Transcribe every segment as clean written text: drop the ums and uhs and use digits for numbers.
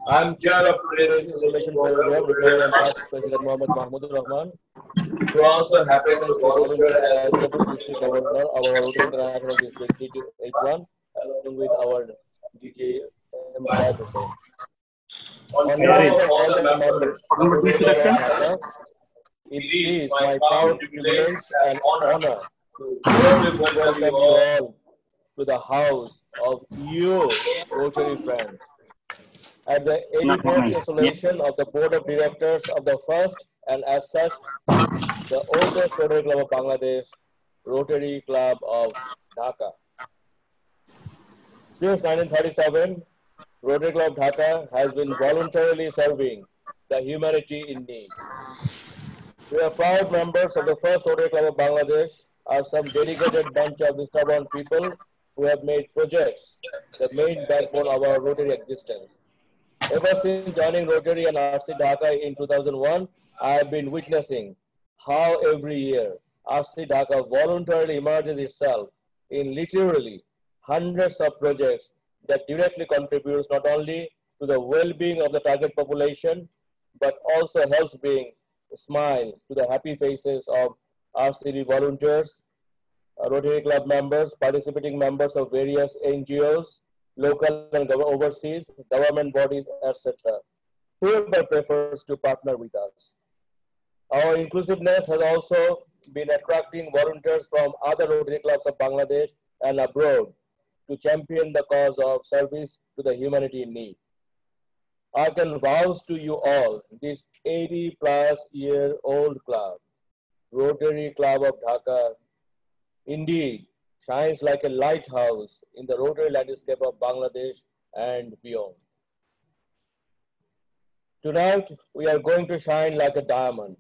I'm Chair of today's installation program, retired and past President Mohammed Mahmoud Rahman, who also happens to volunteer as Deputy District Governor of our Rotary International District 3281, along with our DG Imtiaz Hussain. On behalf of all the members of Rotary Club of Dhaka, it is my proud privilege and honor to warmly welcome you all to the house of you Rotary friends at the 84th installation of the Board of Directors of the first and as such the oldest Rotary Club of Bangladesh, Rotary Club of Dhaka. Since 1937, Rotary Club of Dhaka has been voluntarily serving the humanity in need. We are proud members of the first Rotary Club of Bangladesh, are some dedicated bunch of stubborn people who have made projects the main backbone of our Rotary existence. Ever since joining Rotary and RC Dhaka in 2001, I have been witnessing how every year RC Dhaka voluntarily immerses itself in literally hundreds of projects that directly contributes not only to the well-being of the target population, but also helps bring a smile to the happy faces of RCD volunteers, Rotary Club members, participating members of various NGOs, local and overseas, government bodies, etc. Whoever prefers to partner with us. Our inclusiveness has also been attracting volunteers from other Rotary clubs of Bangladesh and abroad to champion the cause of service to the humanity in need. I can vouch to you all, this 80-plus-year-old club, Rotary Club of Dhaka, indeed shines like a lighthouse in the Rotary landscape of Bangladesh and beyond. Tonight, we are going to shine like a diamond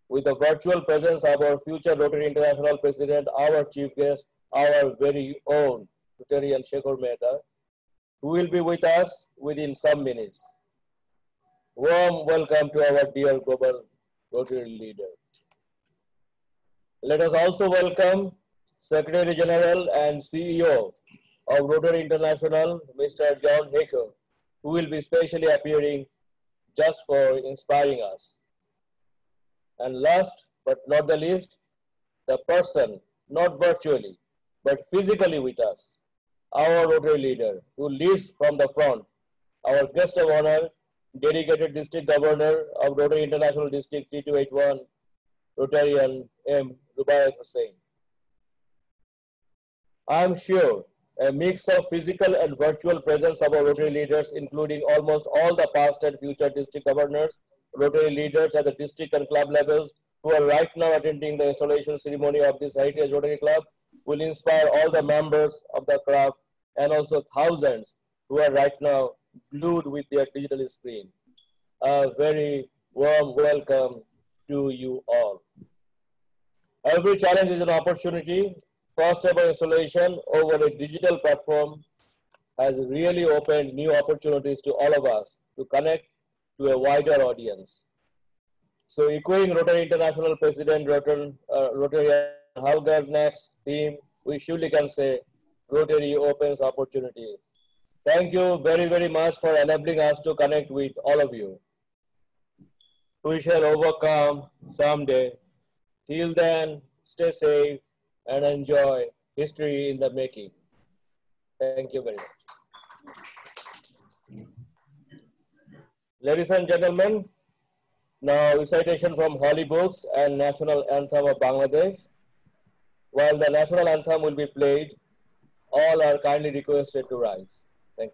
with the virtual presence of our future Rotary International President, our chief guest, our very own Rotarian Shekhar Mehta, who will be with us within some minutes. Warm welcome to our dear global Rotary leader. Let us also welcome Secretary General and CEO of Rotary International, Mr. John Haker, who will be specially appearing just for inspiring us. And last but not the least, the person, not virtually, but physically with us, our Rotary leader, who leads from the front, our guest of honor, dedicated District Governor of Rotary International District 3281, Rotarian M. Rubaiyat Hussain. I am sure a mix of physical and virtual presence of our Rotary leaders, including almost all the past and future district governors, Rotary leaders at the district and club levels who are right now attending the installation ceremony of this Heritage Rotary Club, will inspire all the members of the club and also thousands who are right now glued with their digital screen. A very warm welcome to you all. Every challenge is an opportunity. First ever installation over a digital platform has really opened new opportunities to all of us to connect to a wider audience. So echoing Rotary International President Rotary Halgar's next theme, we surely can say Rotary opens opportunities. Thank you very, very much for enabling us to connect with all of you. We shall overcome someday. Till then, stay safe and enjoy history in the making. Thank you very much. Ladies and gentlemen, now recitation from Holy Books and National Anthem of Bangladesh. While the National Anthem will be played, all are kindly requested to rise. Thank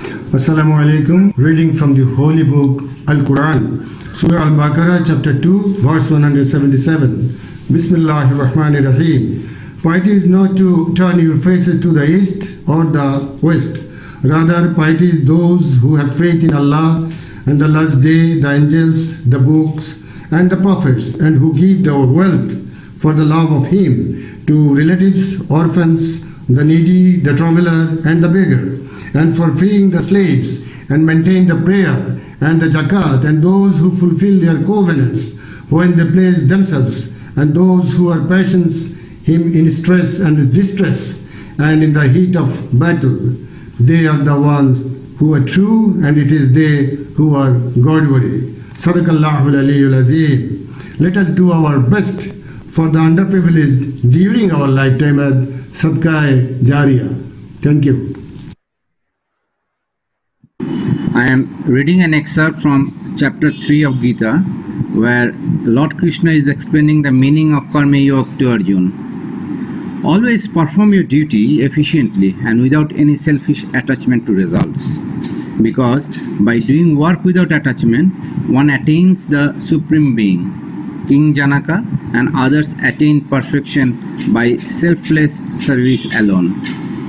you. Assalamu alaikum. Reading from the Holy Book, Al-Quran, Surah Al-Baqarah, chapter 2, verse 177. Bismillahir-Rahmanir-Rahim. Piety is not to turn your faces to the east or the west. Rather, piety is those who have faith in Allah and the last day, the angels, the books, and the prophets, and who give their wealth for the love of Him to relatives, orphans, the needy, the traveler, and the beggar, and for freeing the slaves, and maintain the prayer and the zakat, and those who fulfill their covenants when they place themselves, and those who are patients Him in stress and distress, and in the heat of battle. They are the ones who are true, and it is they who are God-worthy. Sadaqallahu al-Aliyyul Azim. Let us do our best for the underprivileged during our lifetime as Sadaqah Jariyah. Thank you. I am reading an excerpt from chapter 3 of Gita, where Lord Krishna is explaining the meaning of Karma Yoga to Arjuna. Always perform your duty efficiently and without any selfish attachment to results. Because by doing work without attachment, one attains the Supreme Being. King Janaka and others attained perfection by selfless service alone.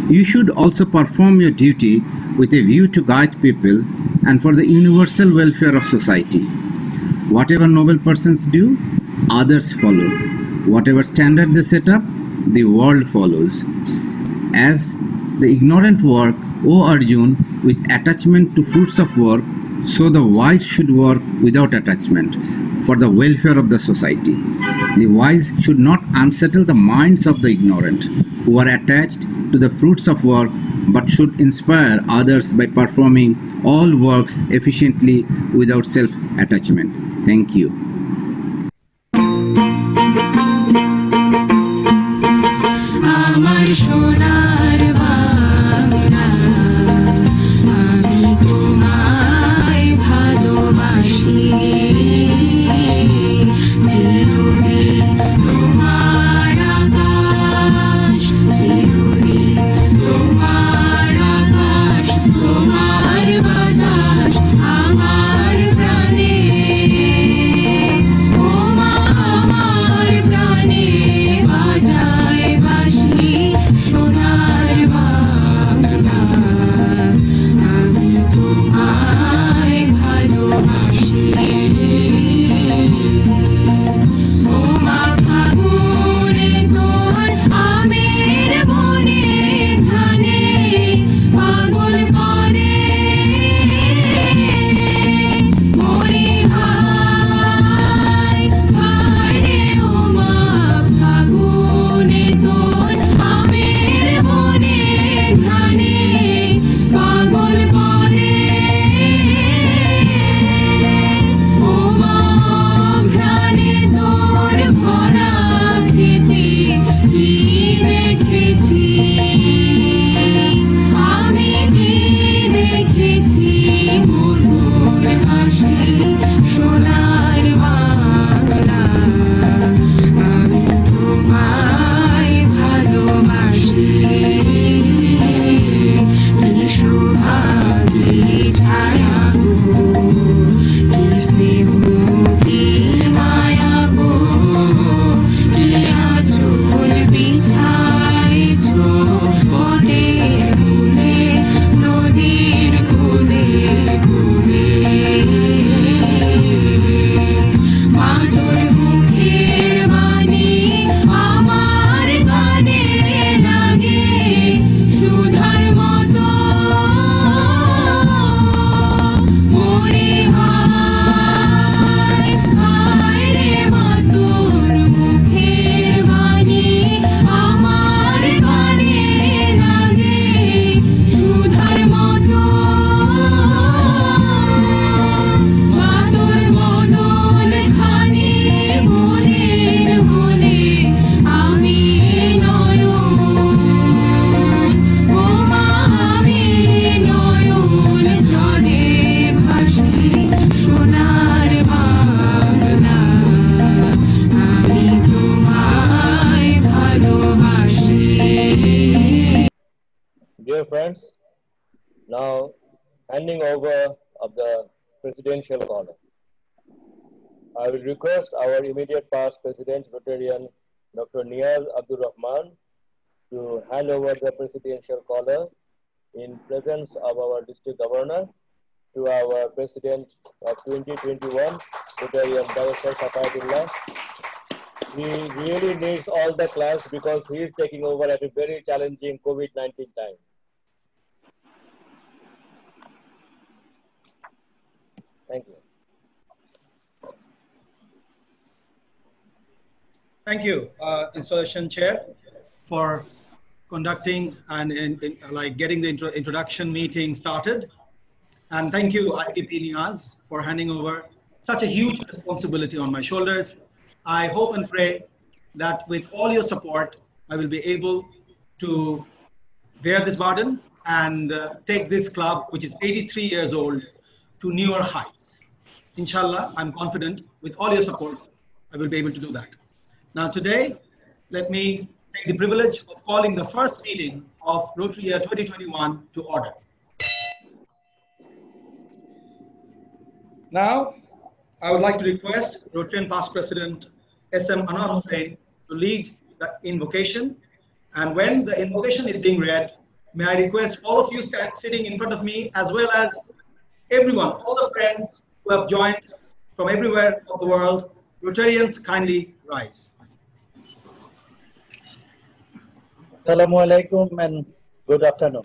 You should also perform your duty with a view to guide people and for the universal welfare of society. Whatever noble persons do, others follow. Whatever standard they set up, the world follows. As the ignorant work, O Arjun, with attachment to fruits of work, so the wise should work without attachment for the welfare of the society. The wise should not unsettle the minds of the ignorant, who are attached to the fruits of work, but should inspire others by performing all works efficiently without self-attachment. Thank you. আমার সোনার বাংলা, আমি তোমায় ভালোবাসি, চিরদিন তোমার আকাশ, চিরদিন তোমার আকাশ, তোমার বাতাস আমার প্রাণে, ও মা আমার প্রাণে বাজায় বাঁশি সোনার বাংলা, আমি তোমায় ভালোবাসি। ও মা ফাগুনে তোর আমের বনে ঘ্রাণে পাগল করে মরি ভাই, ভাই রে ও মা ফাগুনে তোর আমের বনে ঘ্রাণে পাগল করে, ও মা ঘ্রাণে তোর ভরা খেতে কি দেখেছি, আমি কি দেখেছি মধুর হাসি সোনার বাংলা, আমি তোমায় ভালোবাসি। কি শোভা কি ছায়া গো, কি স্নেহ কি মায়া গো, কি আঁচল বিছাইছো পথের মূলে, নদীর কূলে কূলে, মা তোর মুখের বাণী আমার কানে লাগে সুধার মতো, মরি ভাই, ভাই রে মা তোর মুখের বাণী আমার কানে লাগে সুধার মতো, মা তোর বদন খানি মনের হলে আমি নয়ন, ও মা আমি নয়ন জলে ভাসি সোনার বাংলা, আমি তোমায় ভালোবাসি। Dear friends, now handing over of the presidential honor. I will request our immediate past President Rotarian Dr. Niyaz Abdul Rahman to hand over the presidential collar in presence of our district governor to our president of 2021, Rotarian Dr. Safayatullah. He really needs all the class because he is taking over at a very challenging COVID-19 time. Thank you. Thank you, Installation Chair, for conducting and like getting the introduction meeting started. And thank you, IPP Niaz, for handing over such a huge responsibility on my shoulders. I hope and pray that with all your support, I will be able to bear this burden and take this club, which is 83 years old, to newer heights. Inshallah, I'm confident with all your support, I will be able to do that. Now today, let me take the privilege of calling the first meeting of Rotary Year 2021 to order. Now, I would like to request Rotarian Past President SM Anwar Hussain to lead the invocation. And when the invocation is being read, may I request all of you sitting in front of me, as well as everyone, all the friends who have joined from everywhere of the world, Rotarians, kindly rise. Assalamu alaikum and good afternoon.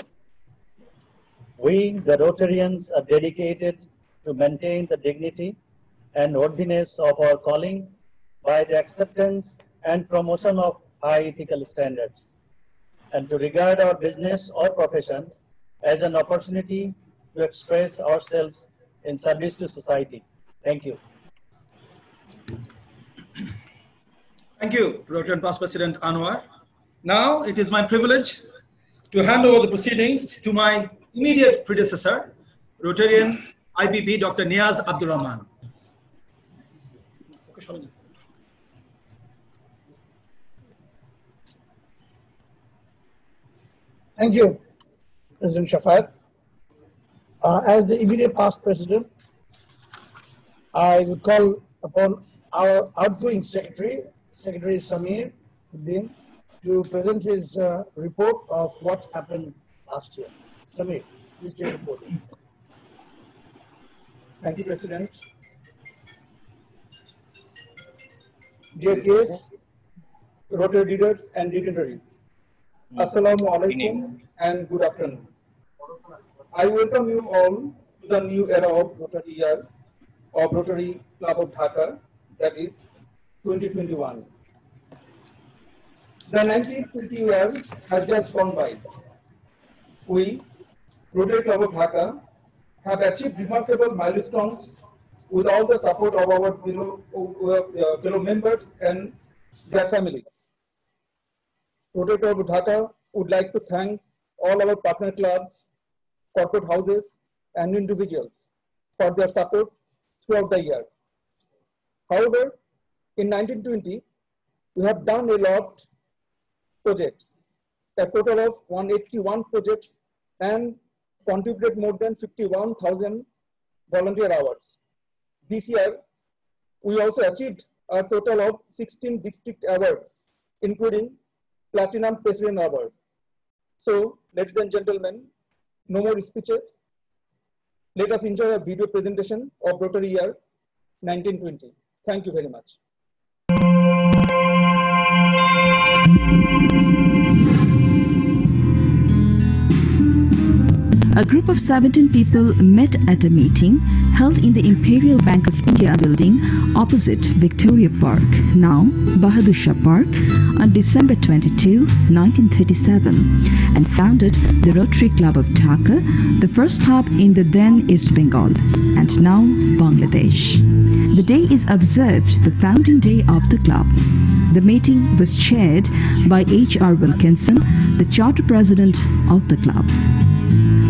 We, the Rotarians, are dedicated to maintain the dignity and worthiness of our calling by the acceptance and promotion of high ethical standards, and to regard our business or profession as an opportunity to express ourselves in service to society. Thank you. Thank you, Rotarian Past President Anwar. Now it is my privilege to hand over the proceedings to my immediate predecessor, Rotarian IPP Dr. Niaz Abdur Rahman. Thank you, President Shafat. As the immediate past president, I would call upon our outgoing secretary, Secretary Samir Uddin, to present his report of what happened last year. Samir, please take the podium. Thank you, President. Dear guests, Rotary leaders and dignitaries, Assalamu alaikum and good afternoon. I welcome you all to the new era of Rotary Year of Rotary Club of Dhaka, that is 2021. The 1920 year has just gone by. We, Rotary Club of Dhaka, have achieved remarkable milestones with all the support of our fellow members and their families. Rotary Club of Dhaka would like to thank all our partner clubs, corporate houses, and individuals for their support throughout the year. However, in 1920, we have done a lot projects, a total of 181 projects, and contributed more than 51,000 volunteer hours. This year, we also achieved a total of 16 district awards, including Platinum President Award. So, ladies and gentlemen, no more speeches. Let us enjoy a video presentation of Rotary Year 1920. Thank you very much. A group of 17 people met at a meeting held in the Imperial Bank of India building opposite Victoria Park, now Bahadur Shah Park, on December 22, 1937, and founded the Rotary Club of Dhaka, the first club in the then East Bengal, and now Bangladesh. The day is observed the founding day of the club. The meeting was chaired by H.R. Wilkinson, the charter president of the club.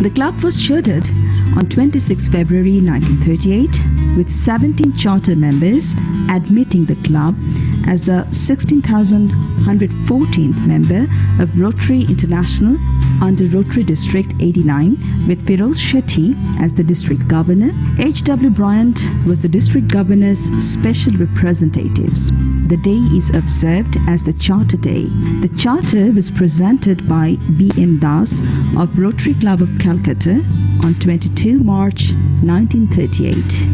The club was chartered on 26 February 1938 with 17 charter members, admitting the club as the 16,114th member of Rotary International under Rotary District 89, with Feroz Shetty as the district governor. H.W. Bryant was the district governor's special representatives. The day is observed as the Charter Day. The charter was presented by B.M. Das of Rotary Club of Calcutta on 22 March 1938.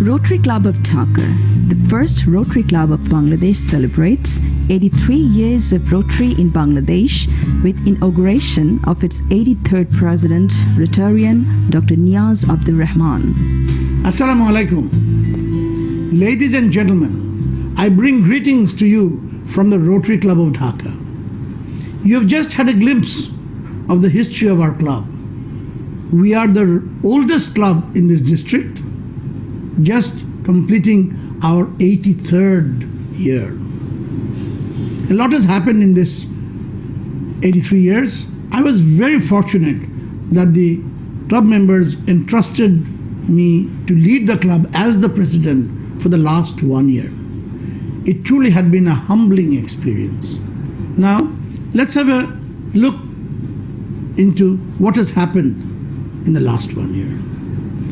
Rotary Club of Dhaka, the first Rotary Club of Bangladesh, celebrates 83 years of Rotary in Bangladesh with inauguration of its 83rd President, Rotarian Dr. Niaz Abdur Rahman. Assalamu alaikum. Ladies and gentlemen, I bring greetings to you from the Rotary Club of Dhaka. You have just had a glimpse of the history of our club. We are the oldest club in this district, just completing our 83rd year. A lot has happened in this 83 years. I was very fortunate that the club members entrusted me to lead the club as the president for the last 1 year. It truly had been a humbling experience. Now, let's have a look into what has happened in the last 1 year.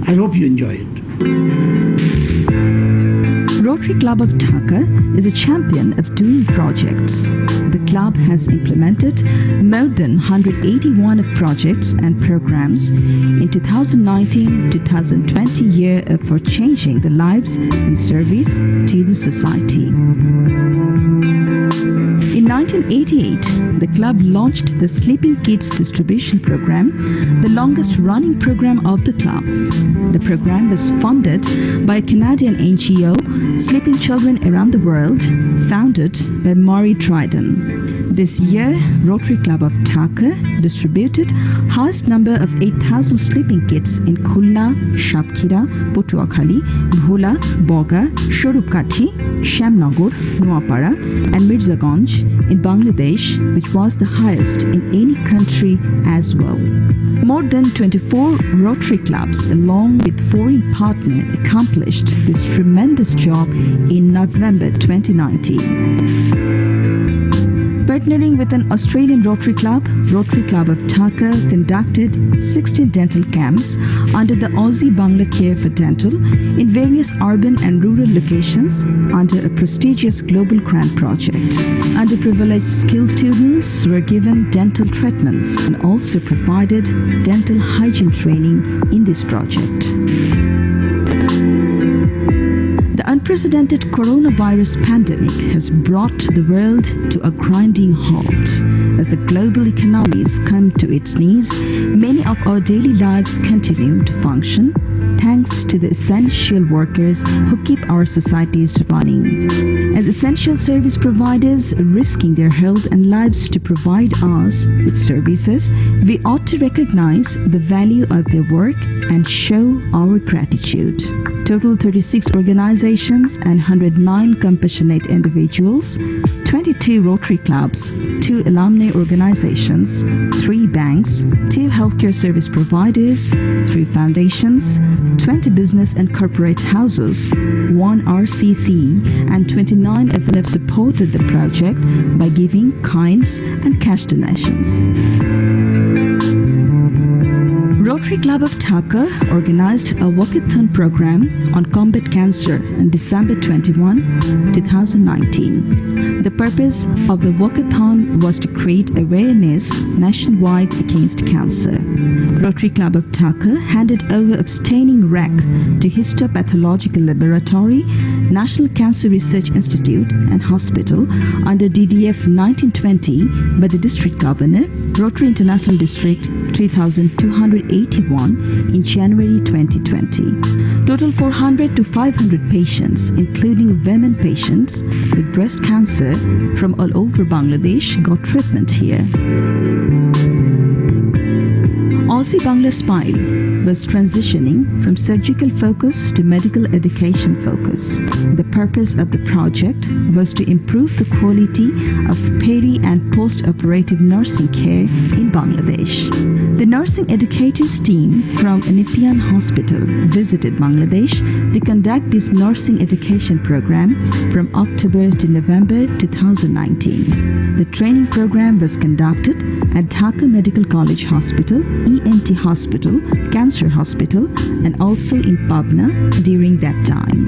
I hope you enjoy it. Rotary Club of Dhaka is a champion of doing projects. The club has implemented more than 181 of projects and programs in 2019-2020 year for changing the lives and service to the society. In 1988, the club launched the Sleeping Kids Distribution Program, the longest running program of the club. The program was funded by a Canadian NGO, Sleeping Children Around the World, founded by Maury Dryden. This year, Rotary Club of Dhaka distributed highest number of 8,000 sleeping kits in Khulna, Satkhira, Patuakhali, Bhola, Boga, Sharupkathi, Shamnagar, Noapara and Mirzaganj in Bangladesh, which was the highest in any country as well. More than 24 Rotary clubs along with foreign partners accomplished this tremendous job in November 2019. Partnering with an Australian Rotary Club of Dhaka conducted 16 dental camps under the Aussie Bangla Care for Dental in various urban and rural locations under a prestigious global grant project. Underprivileged skilled students were given dental treatments and also provided dental hygiene training in this project. The unprecedented coronavirus pandemic has brought the world to a grinding halt. As the global economies come to its knees, many of our daily lives continue to function thanks to the essential workers who keep our societies running. As essential service providers risking their health and lives to provide us with services, we ought to recognize the value of their work and show our gratitude. Total 36 organizations and 109 compassionate individuals, 22 Rotary clubs, 2 alumni organizations, 3 banks, 2 healthcare service providers, 3 foundations, 20 business and corporate houses, 1 RCC, and 29 FNF supported the project by giving kinds and cash donations. Rotary Club of Dhaka organized a walkathon program on combat cancer on December 21, 2019. The purpose of the walkathon was to create awareness nationwide against cancer. Rotary Club of Dhaka handed over abstaining rack to Histopathological Laboratory, National Cancer Research Institute and Hospital under DDF 1920 by the District Governor, Rotary International District 3281 in January 2020. Total 400 to 500 patients, including women patients with breast cancer from all over Bangladesh, got treatment here. Aussie Bangla Smile was transitioning from surgical focus to medical education focus. The purpose of the project was to improve the quality of peri and post-operative nursing care in Bangladesh. The nursing educators team from Nepean Hospital visited Bangladesh to conduct this nursing education program from October to November 2019. The training program was conducted at Dhaka Medical College Hospital, ENT Hospital, Cancer Hospital, and also in Pabna during that time.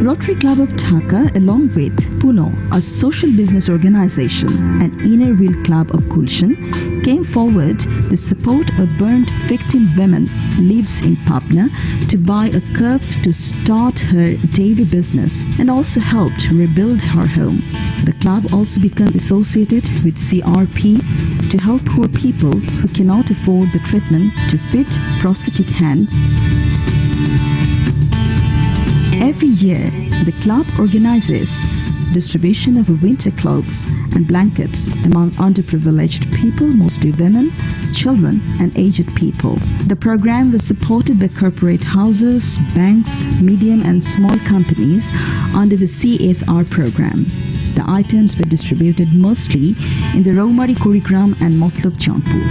Rotary Club of Dhaka, along with Puno, a social business organization, and Inner Wheel Club of Gulshan, came forward to support a burnt victim woman who lives in Pabna to buy a curve to start her daily business and also helped rebuild her home. The club also became associated with CRP to help poor people who cannot afford the treatment to fit prosthetic hand. Every year, the club organizes distribution of winter clothes and blankets among underprivileged people, mostly women, children, and aged people. The program was supported by corporate houses, banks, medium and small companies under the CSR program. The items were distributed mostly in the Rotary Kurigram and Matlab Jaunpur.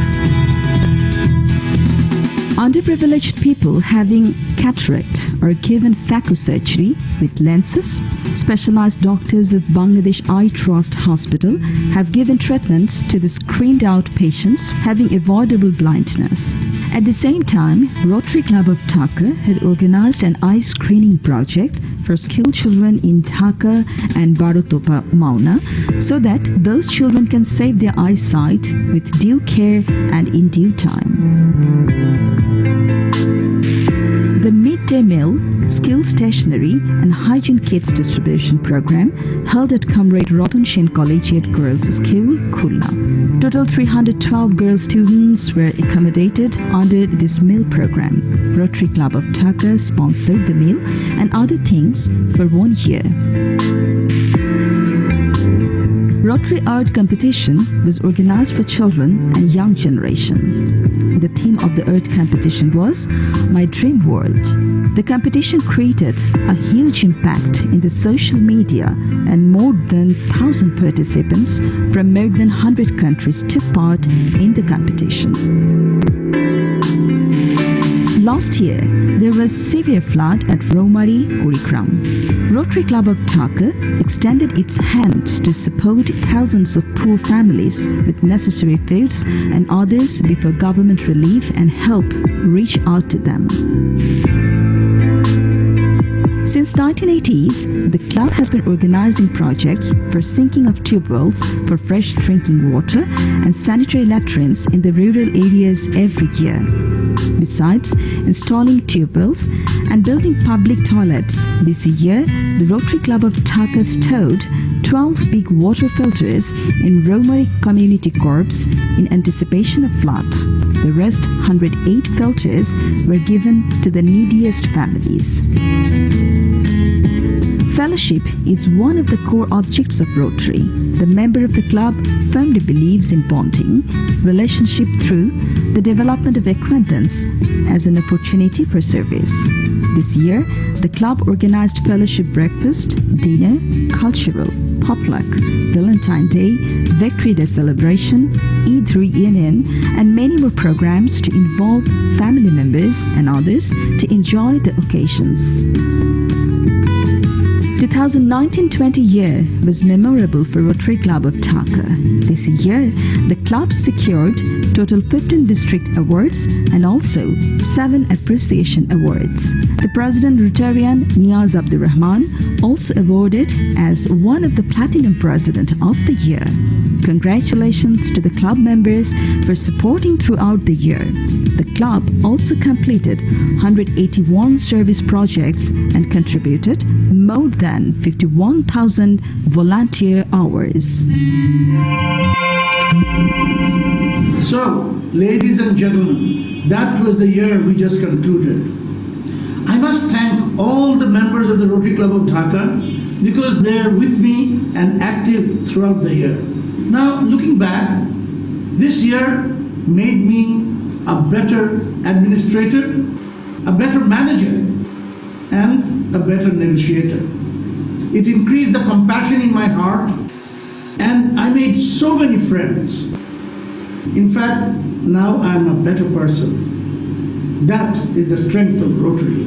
Underprivileged people having cataract are given phaco surgery with lenses. Specialized doctors of Bangladesh Eye Trust Hospital have given treatments to the screened out patients having avoidable blindness. At the same time, Rotary Club of Dhaka had organized an eye screening project for school children in Dhaka and Barotopa Mauna so that those children can save their eyesight with due care and in due time. The midday meal, skill stationery and hygiene kits distribution program held at Comrade Ratan Sen Collegiate Girls School, Khulna. Total 312 girl students were accommodated under this meal program. Rotary Club of Dhaka sponsored the meal and other things for 1 year. Rotary Art Competition was organized for children and young generation. The theme of the art competition was My Dream World. The competition created a huge impact in the social media and more than 1,000 participants from more than 100 countries took part in the competition. Last year, there was severe flood at Rotary Kurigram. Rotary Club of Dhaka extended its hands to support thousands of poor families with necessary foods and others before government relief and help reach out to them. Since 1980s, the club has been organizing projects for sinking of tube wells for fresh drinking water and sanitary latrines in the rural areas every year. Besides installing tube wells and building public toilets, this year the Rotary Club of Dhaka stowed 12 big water filters in Rotary Community Corps in anticipation of flood. The rest 108 filters were given to the neediest families. Fellowship is one of the core objects of Rotary. The member of the club firmly believes in bonding, relationship through the development of acquaintance as an opportunity for service. This year, the club organized fellowship breakfast, dinner, cultural, potluck, Valentine Day, Victory Day celebration, Eid reunion, and many more programs to involve family members and others to enjoy the occasions. 2019-20 year was memorable for Rotary Club of Dhaka. This year, the club secured total 15 district awards and also 7 appreciation awards. The President Rotarian Niaz Abdurrahman also awarded as one of the Platinum President of the Year. Congratulations to the club members for supporting throughout the year. The club also completed 181 service projects and contributed more than 51,000 volunteer hours. So, ladies and gentlemen, that was the year we just concluded. I must thank all the members of the Rotary Club of Dhaka because they are with me and active throughout the year. Now, looking back, this year made me a better administrator, a better manager, and a better negotiator. It increased the compassion in my heart, and I made so many friends. In fact, now I am a better person. That is the strength of Rotary.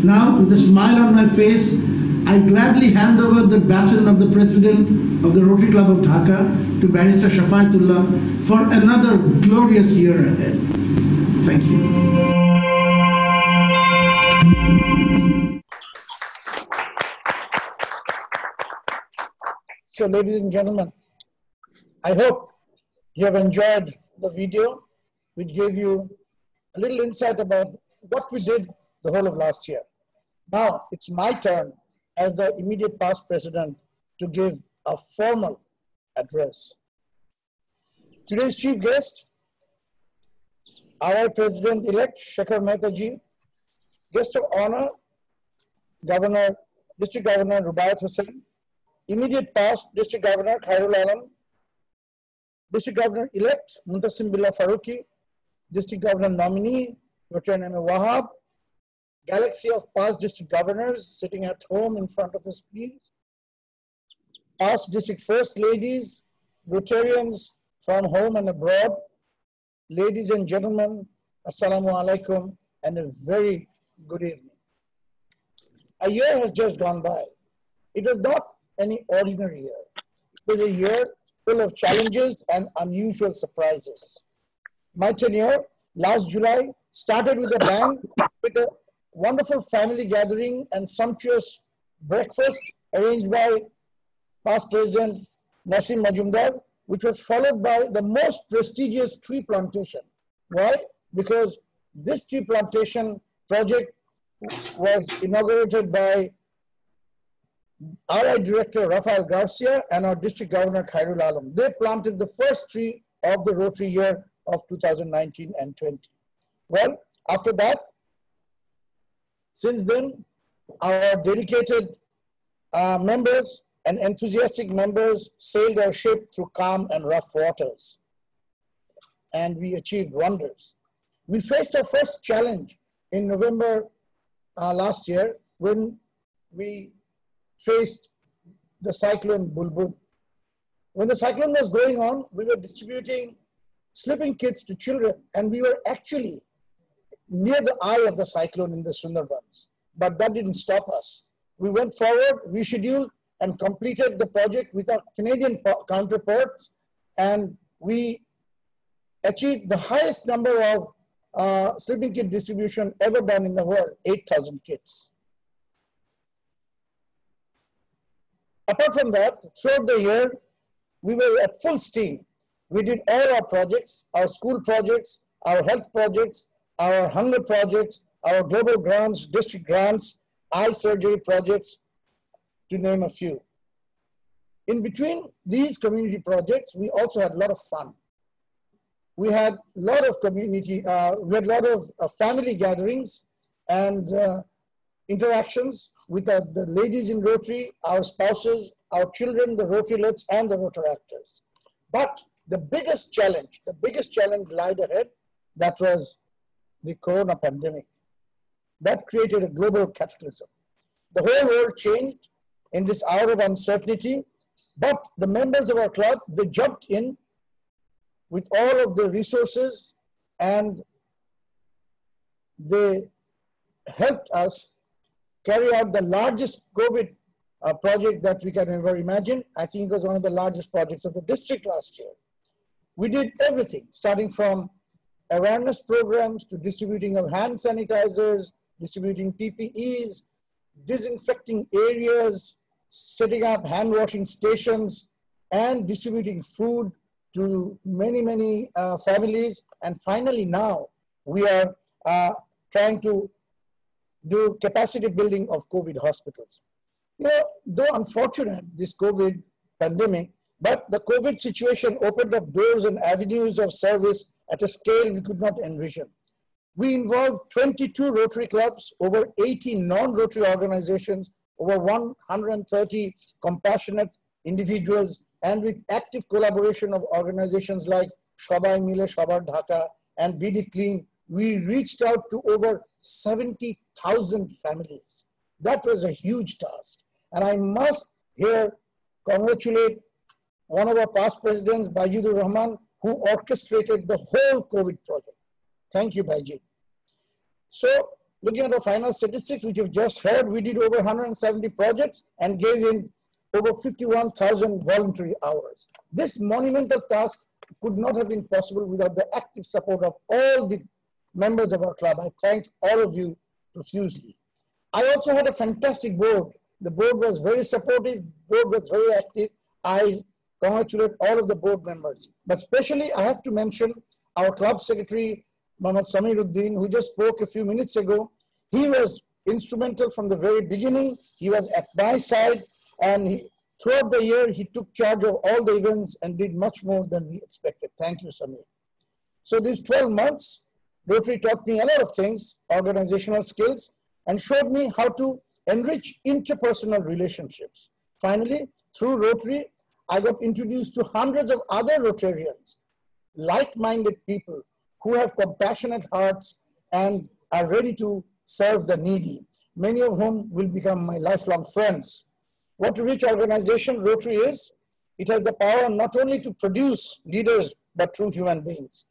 Now, with a smile on my face, I gladly hand over the baton of the President of the Rotary Club of Dhaka to Barrister Shafaatullah for another glorious year ahead. Thank you. So, ladies and gentlemen, I hope you have enjoyed the video, which gave you a little insight about what we did the whole of last year. Now, it's my turn as the immediate past president to give a formal address. Today's chief guest, our President-elect Shekhar Mehta ji, guest of honor, District Governor Rubaiyat Hussain, immediate past, District Governor Khairul Alam, District Governor-elect Muntasim Billah Faruqi, District Governor nominee Dr. M. Wahab, galaxy of past district governors sitting at home in front of the screens, past district first ladies, Rotarians from home and abroad, ladies and gentlemen, Assalamu alaikum, and a very good evening. A year has just gone by. It was not any ordinary year. It was a year full of challenges and unusual surprises. My tenure last July started with a bang, with a wonderful family gathering and sumptuous breakfast arranged by past President Nasim Majumdar, which was followed by the most prestigious tree plantation. Why? Because this tree plantation project was inaugurated by RI Director Rafael Garcia and our District Governor Khairul Alam. They planted the first tree of the Rotary year of 2019 and 20. Well, after that, since then, our dedicated members and enthusiastic members sailed our ship through calm and rough waters, and we achieved wonders. We faced our first challenge in November last year when we faced the cyclone Bulbul. When the cyclone was going on, we were distributing sleeping kits to children, and we were actually near the eye of the cyclone in the Sundarbans. But that didn't stop us. We went forward, rescheduled, and completed the project with our Canadian counterparts, and we achieved the highest number of sleeping kit distribution ever done in the world, 8,000 kits. Apart from that, throughout the year, we were at full steam. We did all our projects, our school projects, our health projects, our hunger projects, our global grants, district grants, eye surgery projects, to name a few. In between these community projects, we also had a lot of fun. We had a lot of family gatherings and interactions with the ladies in Rotary, our spouses, our children, the Rotarylets, and the Rotaractors. But the biggest challenge lied ahead. That was the Corona pandemic. That created a global cataclysm. The whole world changed in this hour of uncertainty, but the members of our club, they jumped in with all of the resources and they helped us carry out the largest COVID project that we can ever imagine. I think it was one of the largest projects of the district last year. We did everything, starting from awareness programs to distributing of hand sanitizers, distributing PPEs, disinfecting areas, setting up hand washing stations, and distributing food to many families. And finally now, we are trying to do capacity building of COVID hospitals. You know, though unfortunate, this COVID pandemic, but the COVID situation opened up doors and avenues of service at a scale we could not envision. We involved 22 Rotary clubs, over 80 non-Rotary organizations, over 130 compassionate individuals, and with active collaboration of organizations like Shobai Mile Shobar Dhaka and BD Clean, we reached out to over 70,000 families. That was a huge task. And I must here congratulate one of our past presidents, Bajidur Rahman, who orchestrated the whole COVID project. Thank you, Bajid. So, looking at our final statistics, which you've just heard, we did over 170 projects and gave in over 51,000 voluntary hours. This monumental task could not have been possible without the active support of all the members of our club. I thank all of you profusely. I also had a fantastic board. The board was very supportive, board was very active. I congratulate all of the board members. But especially I have to mention our club secretary, Mohammad Samiruddin, who just spoke a few minutes ago. He was instrumental from the very beginning. He was at my side, and throughout the year, he took charge of all the events and did much more than we expected. Thank you, Samir. So these 12 months, Rotary taught me a lot of things, organizational skills, and showed me how to enrich interpersonal relationships. Finally, through Rotary, I got introduced to hundreds of other Rotarians, like-minded people who have compassionate hearts and are ready to serve the needy, many of whom will become my lifelong friends. What a rich organization Rotary is. It has the power not only to produce leaders, but true human beings.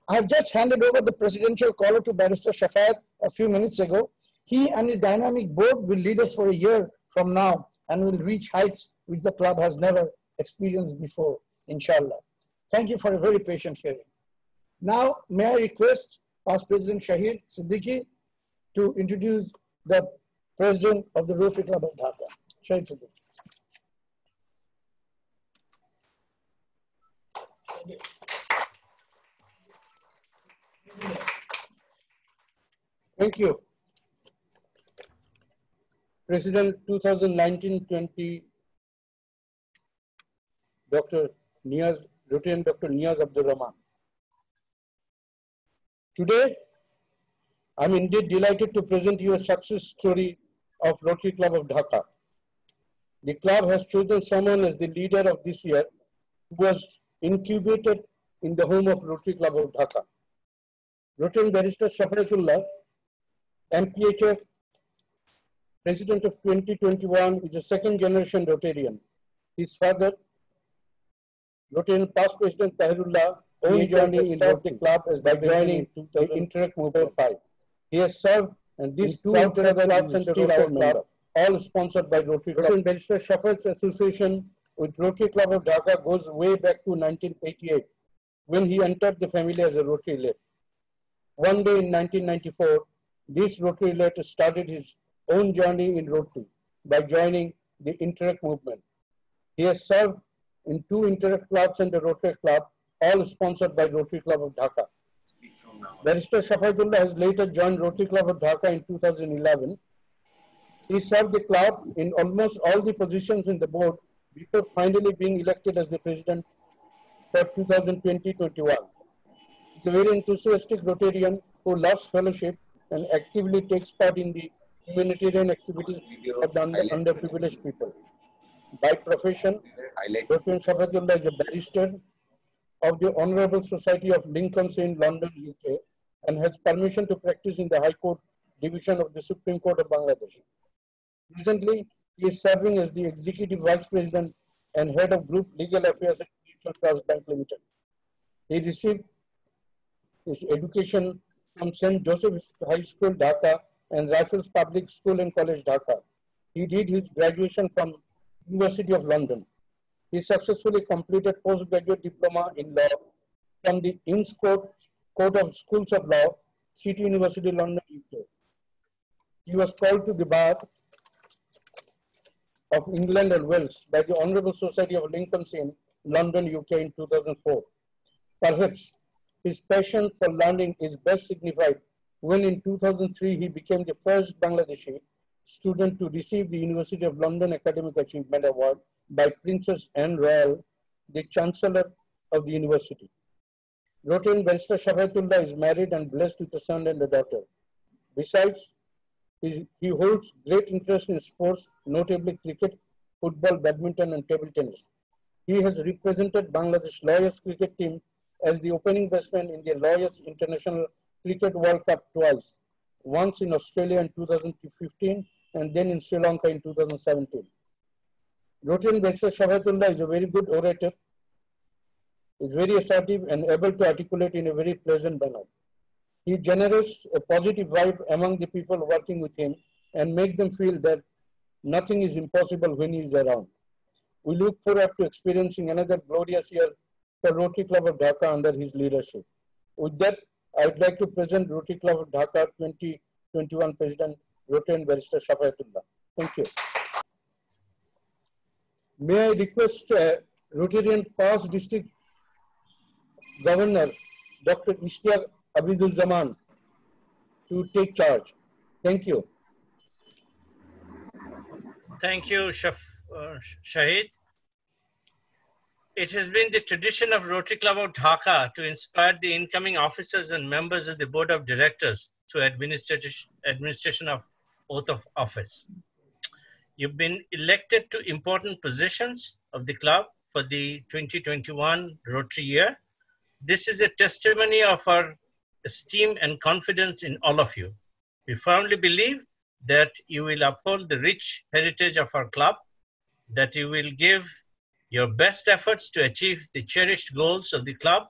I have just handed over the presidential collar to Barrister Shafat a few minutes ago. He and his dynamic board will lead us for a year from now and will reach heights which the club has never experienced before, inshallah. Thank you for a very patient hearing. Now, may I request Past President Shahid Siddiqui to introduce the President of the Rotary Club of Dhaka. Shahid Siddiqui. Thank you. President 2019-20, Dr. Niyaz, Lieutenant Dr. Niyaz Abdul Rahman. Today, I'm indeed delighted to present you a success story of Rotary Club of Dhaka. The club has chosen someone as the leader of this year who was incubated in the home of Rotary Club of Dhaka. Rotary Barrister Shafaatullah, MPHF, President of 2021, is a second generation Rotarian. His father, Rotarian past President Tahirullah, own journey in Rotary Club as by joining the Interact Movement 5. He has served and these two Interact clubs and the Rotary Club, all sponsored by Rotary Club. Rotary Barrister Shafat's association with Rotary Club of Dhaka goes way back to 1988, when he entered the family as a Rotary late. One day in 1994, this Rotary late started his own journey in Rotary by joining the Interact movement. He has served in two Interact clubs and the Rotary Club, all sponsored by Rotary Club of Dhaka. Barrister Shafaatullah has later joined Rotary Club of Dhaka in 2011. He served the club in almost all the positions in the board before finally being elected as the president for 2020-21. He's a very enthusiastic Rotarian who loves fellowship and actively takes part in the humanitarian activities of the underprivileged people. By profession, Dr. Shafaatullah is a barrister of the Honorable Society of Lincoln's Inn, London, UK, and has permission to practice in the High Court Division of the Supreme Court of Bangladesh. Recently, he is serving as the Executive Vice President and Head of Group Legal Affairs at Mutual Trust Bank Limited. He received his education from St. Joseph's High School, Dhaka, and Rifles Public School and College, Dhaka. He did his graduation from University of London. He successfully completed postgraduate diploma in law from the Inns Court of Schools of Law, City University, London, UK. He was called to the bar of England and Wales by the Honorable Society of Lincoln's Inn, London, UK in 2004. Perhaps his passion for learning is best signified when in 2003 he became the first Bangladeshi student to receive the University of London Academic Achievement Award by Princess Anne Royal, the Chancellor of the University. Rotarian Barrister Shafaatullah is married and blessed with a son and a daughter. Besides, he holds great interest in sports, notably cricket, football, badminton, and table tennis. He has represented Bangladesh Lawyers cricket team as the opening batsman in the Lawyers International Cricket World Cup twice, once in Australia in 2015 and then in Sri Lanka in 2017. Rotarian Barrister Shafaatullah is a very good orator, is very assertive and able to articulate in a very pleasant manner. He generates a positive vibe among the people working with him and make them feel that nothing is impossible when he is around. We look forward to experiencing another glorious year for Rotary Club of Dhaka under his leadership. With that, I would like to present Rotary Club of Dhaka 2021 President, Rotarian Barrister Shafaatullah. Thank you. May I request Rotarian past district Governor, Dr. Ishtiaq Abiduzzaman, to take charge. Thank you. Thank you, Shahid. It has been the tradition of Rotary Club of Dhaka to inspire the incoming officers and members of the Board of Directors through administration of oath of office. You've been elected to important positions of the club for the 2021 Rotary year. This is a testimony of our esteem and confidence in all of you. We firmly believe that you will uphold the rich heritage of our club, that you will give your best efforts to achieve the cherished goals of the club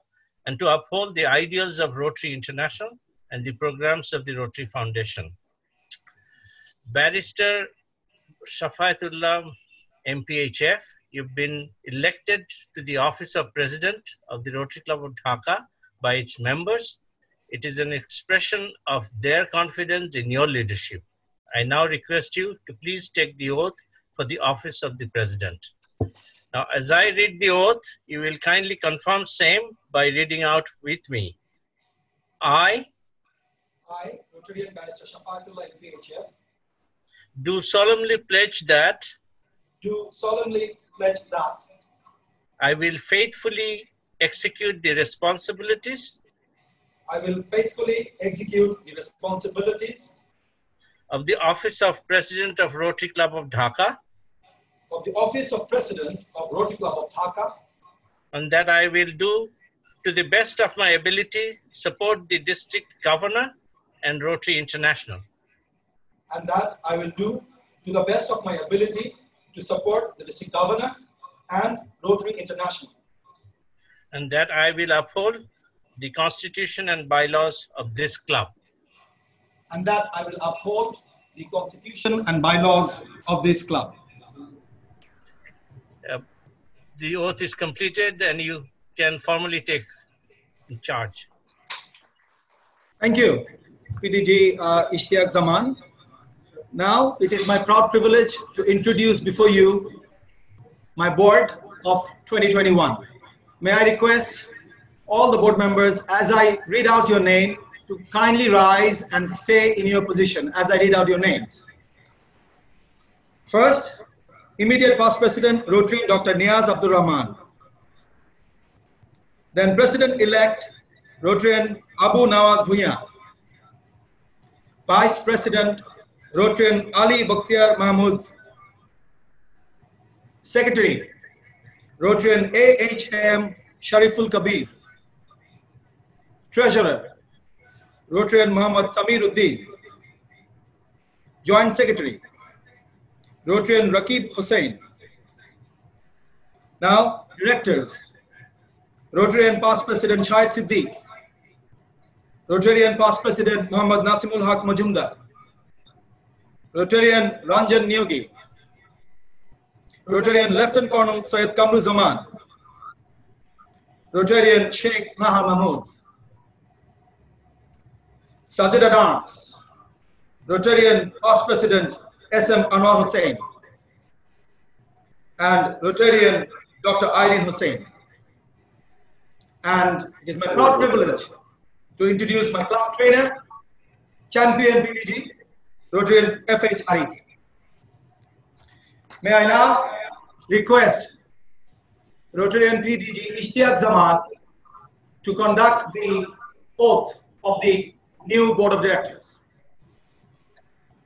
and to uphold the ideals of Rotary International and the programs of the Rotary Foundation. Barrister Shafaatullah, MPHF, you've been elected to the office of President of the Rotary Club of Dhaka by its members. It is an expression of their confidence in your leadership. I now request you to please take the oath for the office of the President. Now, as I read the oath, you will kindly confirm same by reading out with me. I, Rotarian Barrister Shafaatullah, MPHF, do solemnly pledge that I will faithfully execute the responsibilities of the office of President of Rotary Club of Dhaka, and that I will do to the best of my ability support the district governor and Rotary International. And that I will do to the best of my ability to support the district governor and Rotary International. And that I will uphold the constitution and bylaws of this club. And that I will uphold the constitution and bylaws of this club. The oath is completed and you can formally take charge. Thank you, PDG Ishtiaq Zaman. Now, it is my proud privilege to introduce before you my board of 2021. May I request all the board members, as I read out your name, to kindly rise and stay in your position as I read out your names. First, immediate past President, Rotary Dr. Niaz Abdul Rahman. Then President-elect, Rotarian Abu Nawaz Bhuiya. Vice President, Rotarian Ali Bakhtiar Mahmood. Secretary, Rotarian AHM Shariful Kabir. Treasurer, Rotarian Muhammad Samir Uddin. Joint Secretary, Rotarian Rakib Hussain. Now, Directors, Rotarian past President Shahid Siddiq. Rotarian past President Muhammad Nasimul Haq Majumdar. Rotarian Ranjan Nyogi. Rotarian Lieutenant Colonel Syed Kamru Zaman. Rotarian Sheikh Maha Mahmood. Sergeant at Arms, Rotarian past President SM Anwar Hussain. And Rotarian Dr. Irene Hussain. And it is my proud privilege to introduce my club trainer, champion PDG, Rotarian FH Arif. May I now request Rotarian PDG Ishtiaq Zaman to conduct the oath of the new Board of Directors.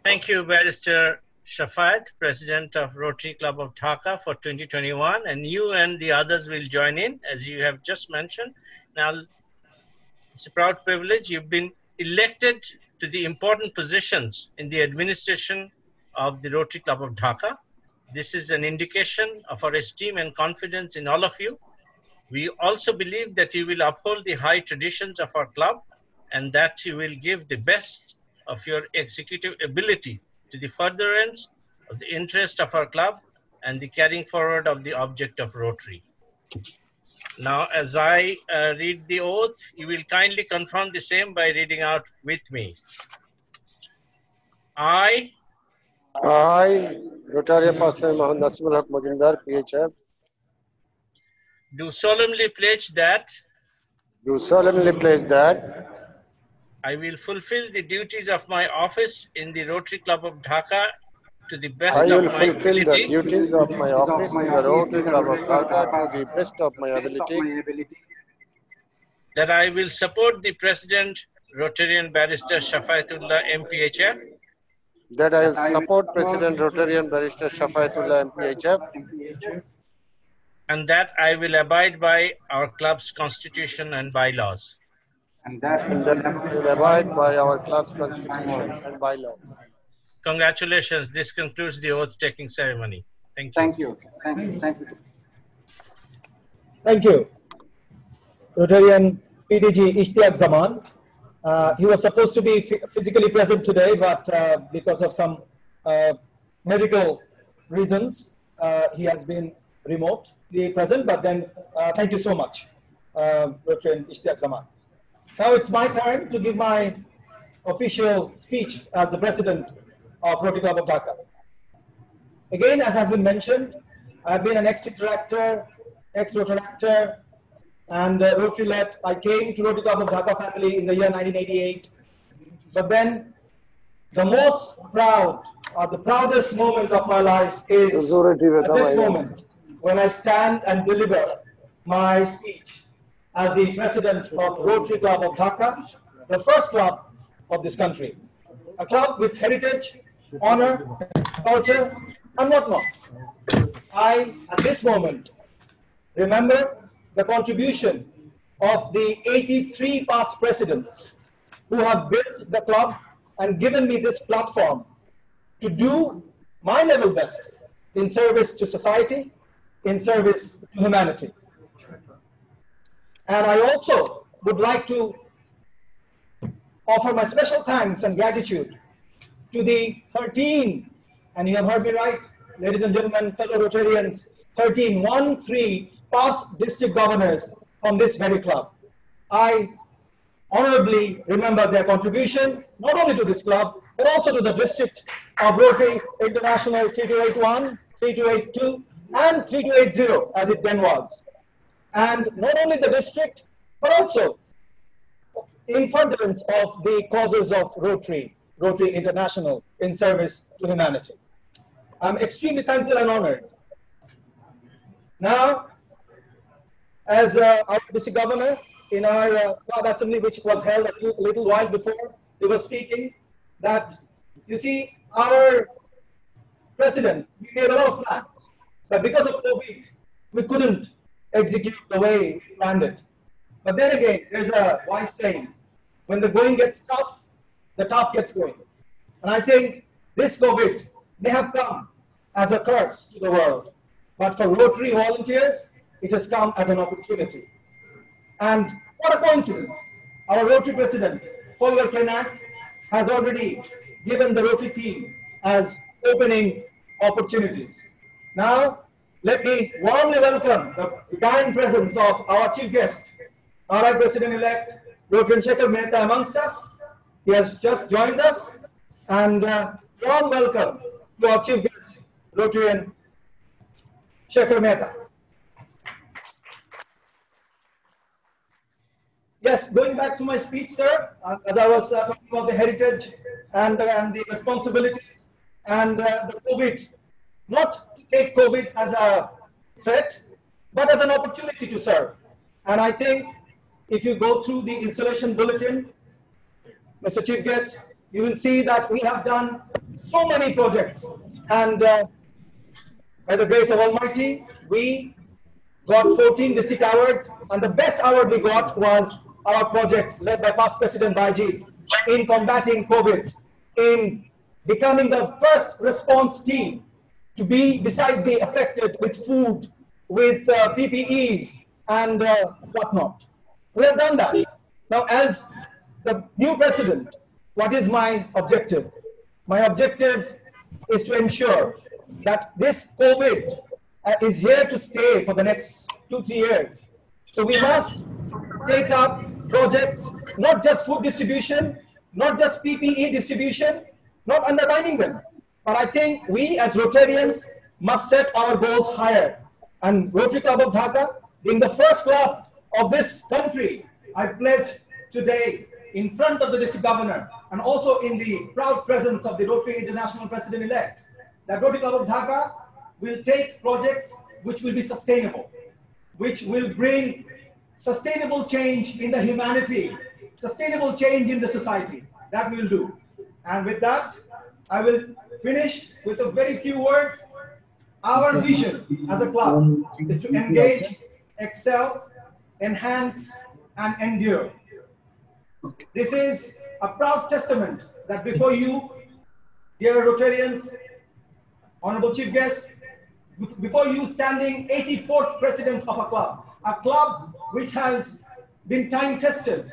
Thank you, Barrister Shafaat, President of Rotary Club of Dhaka for 2021, and you and the others will join in, as you have just mentioned. Now, it's a proud privilege. You've been elected to the important positions in the administration of the Rotary Club of Dhaka. This is an indication of our esteem and confidence in all of you. We also believe that you will uphold the high traditions of our club and that you will give the best of your executive ability to the furtherance of the interest of our club and the carrying forward of the object of Rotary. Now, as I read the oath, you will kindly confirm the same by reading out with me. I, Rotarian Pastor Muhammad Nasimul Haq Majumdar, PHF, do solemnly pledge that I will fulfill the duties of my office in the Rotary Club of Dhaka to the best of my ability. I will fulfill the duties of my office in the Rotary Club of Dhaka to the best of my ability. That I will support the President, Rotarian Barrister Shafaatullah, MPHF. that I will support President Rotarian Barrister Shafayatullah MPHF, and that I will abide by our club's constitution and bylaws. and that I will abide by our club's constitution and bylaws. Congratulations. This concludes the oath-taking ceremony. Thank you. Thank you. Thank you. Thank you. Thank you. Rotarian PDG Ishtiaq Zaman. He was supposed to be physically present today, but because of some medical reasons, he has been remotely present. But then, thank you so much, Rotarian Ishtiaq Zaman. Now it's my time to give my official speech as the president of Rotary Club of Dhaka. Again, as has been mentioned, I've been an ex-interactor, ex-rotaractor, and Rotary-led. I came to Rotary Club of Dhaka family in the year 1988. But then, the most proud, or the proudest moment of my life is at this moment, when I stand and deliver my speech as the president of Rotary Club of Dhaka, the first club of this country. A club with heritage, honor, culture, and whatnot. I, at this moment, remember the contribution of the 83 past presidents who have built the club and given me this platform to do my level best in service to society, in service to humanity. And I also would like to offer my special thanks and gratitude to the 13, and you have heard me right, ladies and gentlemen, fellow Rotarians, 13 past district governors from this very club. I honorably remember their contribution, not only to this club, but also to the district of Rotary International 3281, 3282, and 3280, as it then was. And not only the district, but also in furtherance of the causes of Rotary International in service to humanity. I'm extremely thankful and honored. Now, as our district governor in our club assembly, which was held a little while before, he was speaking that, you see, our presidents, we made a lot of plans, but because of COVID, we couldn't execute the way we planned it. But then again, there's a wise saying, when the going gets tough, the tough gets going. And I think this COVID may have come as a curse to the world, but for Rotary volunteers, it has come as an opportunity. And what a coincidence, our Rotary president, Holger Kenak, has already given the Rotary team as opening opportunities. Now, let me warmly welcome the kind presence of our chief guest, our President-elect, Rotarian Shekhar Mehta amongst us. He has just joined us, and warm welcome to our chief guest, Rotarian Shekhar Mehta. Yes, going back to my speech, sir, as I was talking about the heritage and the responsibilities and the COVID, not take COVID as a threat, but as an opportunity to serve. And I think if you go through the installation bulletin, Mr. Chief Guest, you will see that we have done so many projects. And by the grace of Almighty, we got 14 district awards. And the best award we got was our project led by past President Bajit in combating COVID, in becoming the first response team to be beside the affected with food, with PPEs and whatnot. We have done that. Now, as the new president, what is my objective? My objective is to ensure that this COVID is here to stay for the next 2-3 years. So we must take up projects, not just food distribution, not just PPE distribution, not undermining them. But I think we as Rotarians must set our goals higher. And Rotary Club of Dhaka, being the first club of this country, I pledge today in front of the district governor and also in the proud presence of the Rotary International President-elect, that Rotary Club of Dhaka will take projects which will be sustainable, which will bring sustainable change in the humanity, sustainable change in the society. That we will do. And with that, I will finish with a very few words. Our vision as a club is to engage, excel, enhance, and endure. This is a proud testament that before you, dear Rotarians, Honorable Chief Guest, before you standing 84th President of a club which has been time-tested,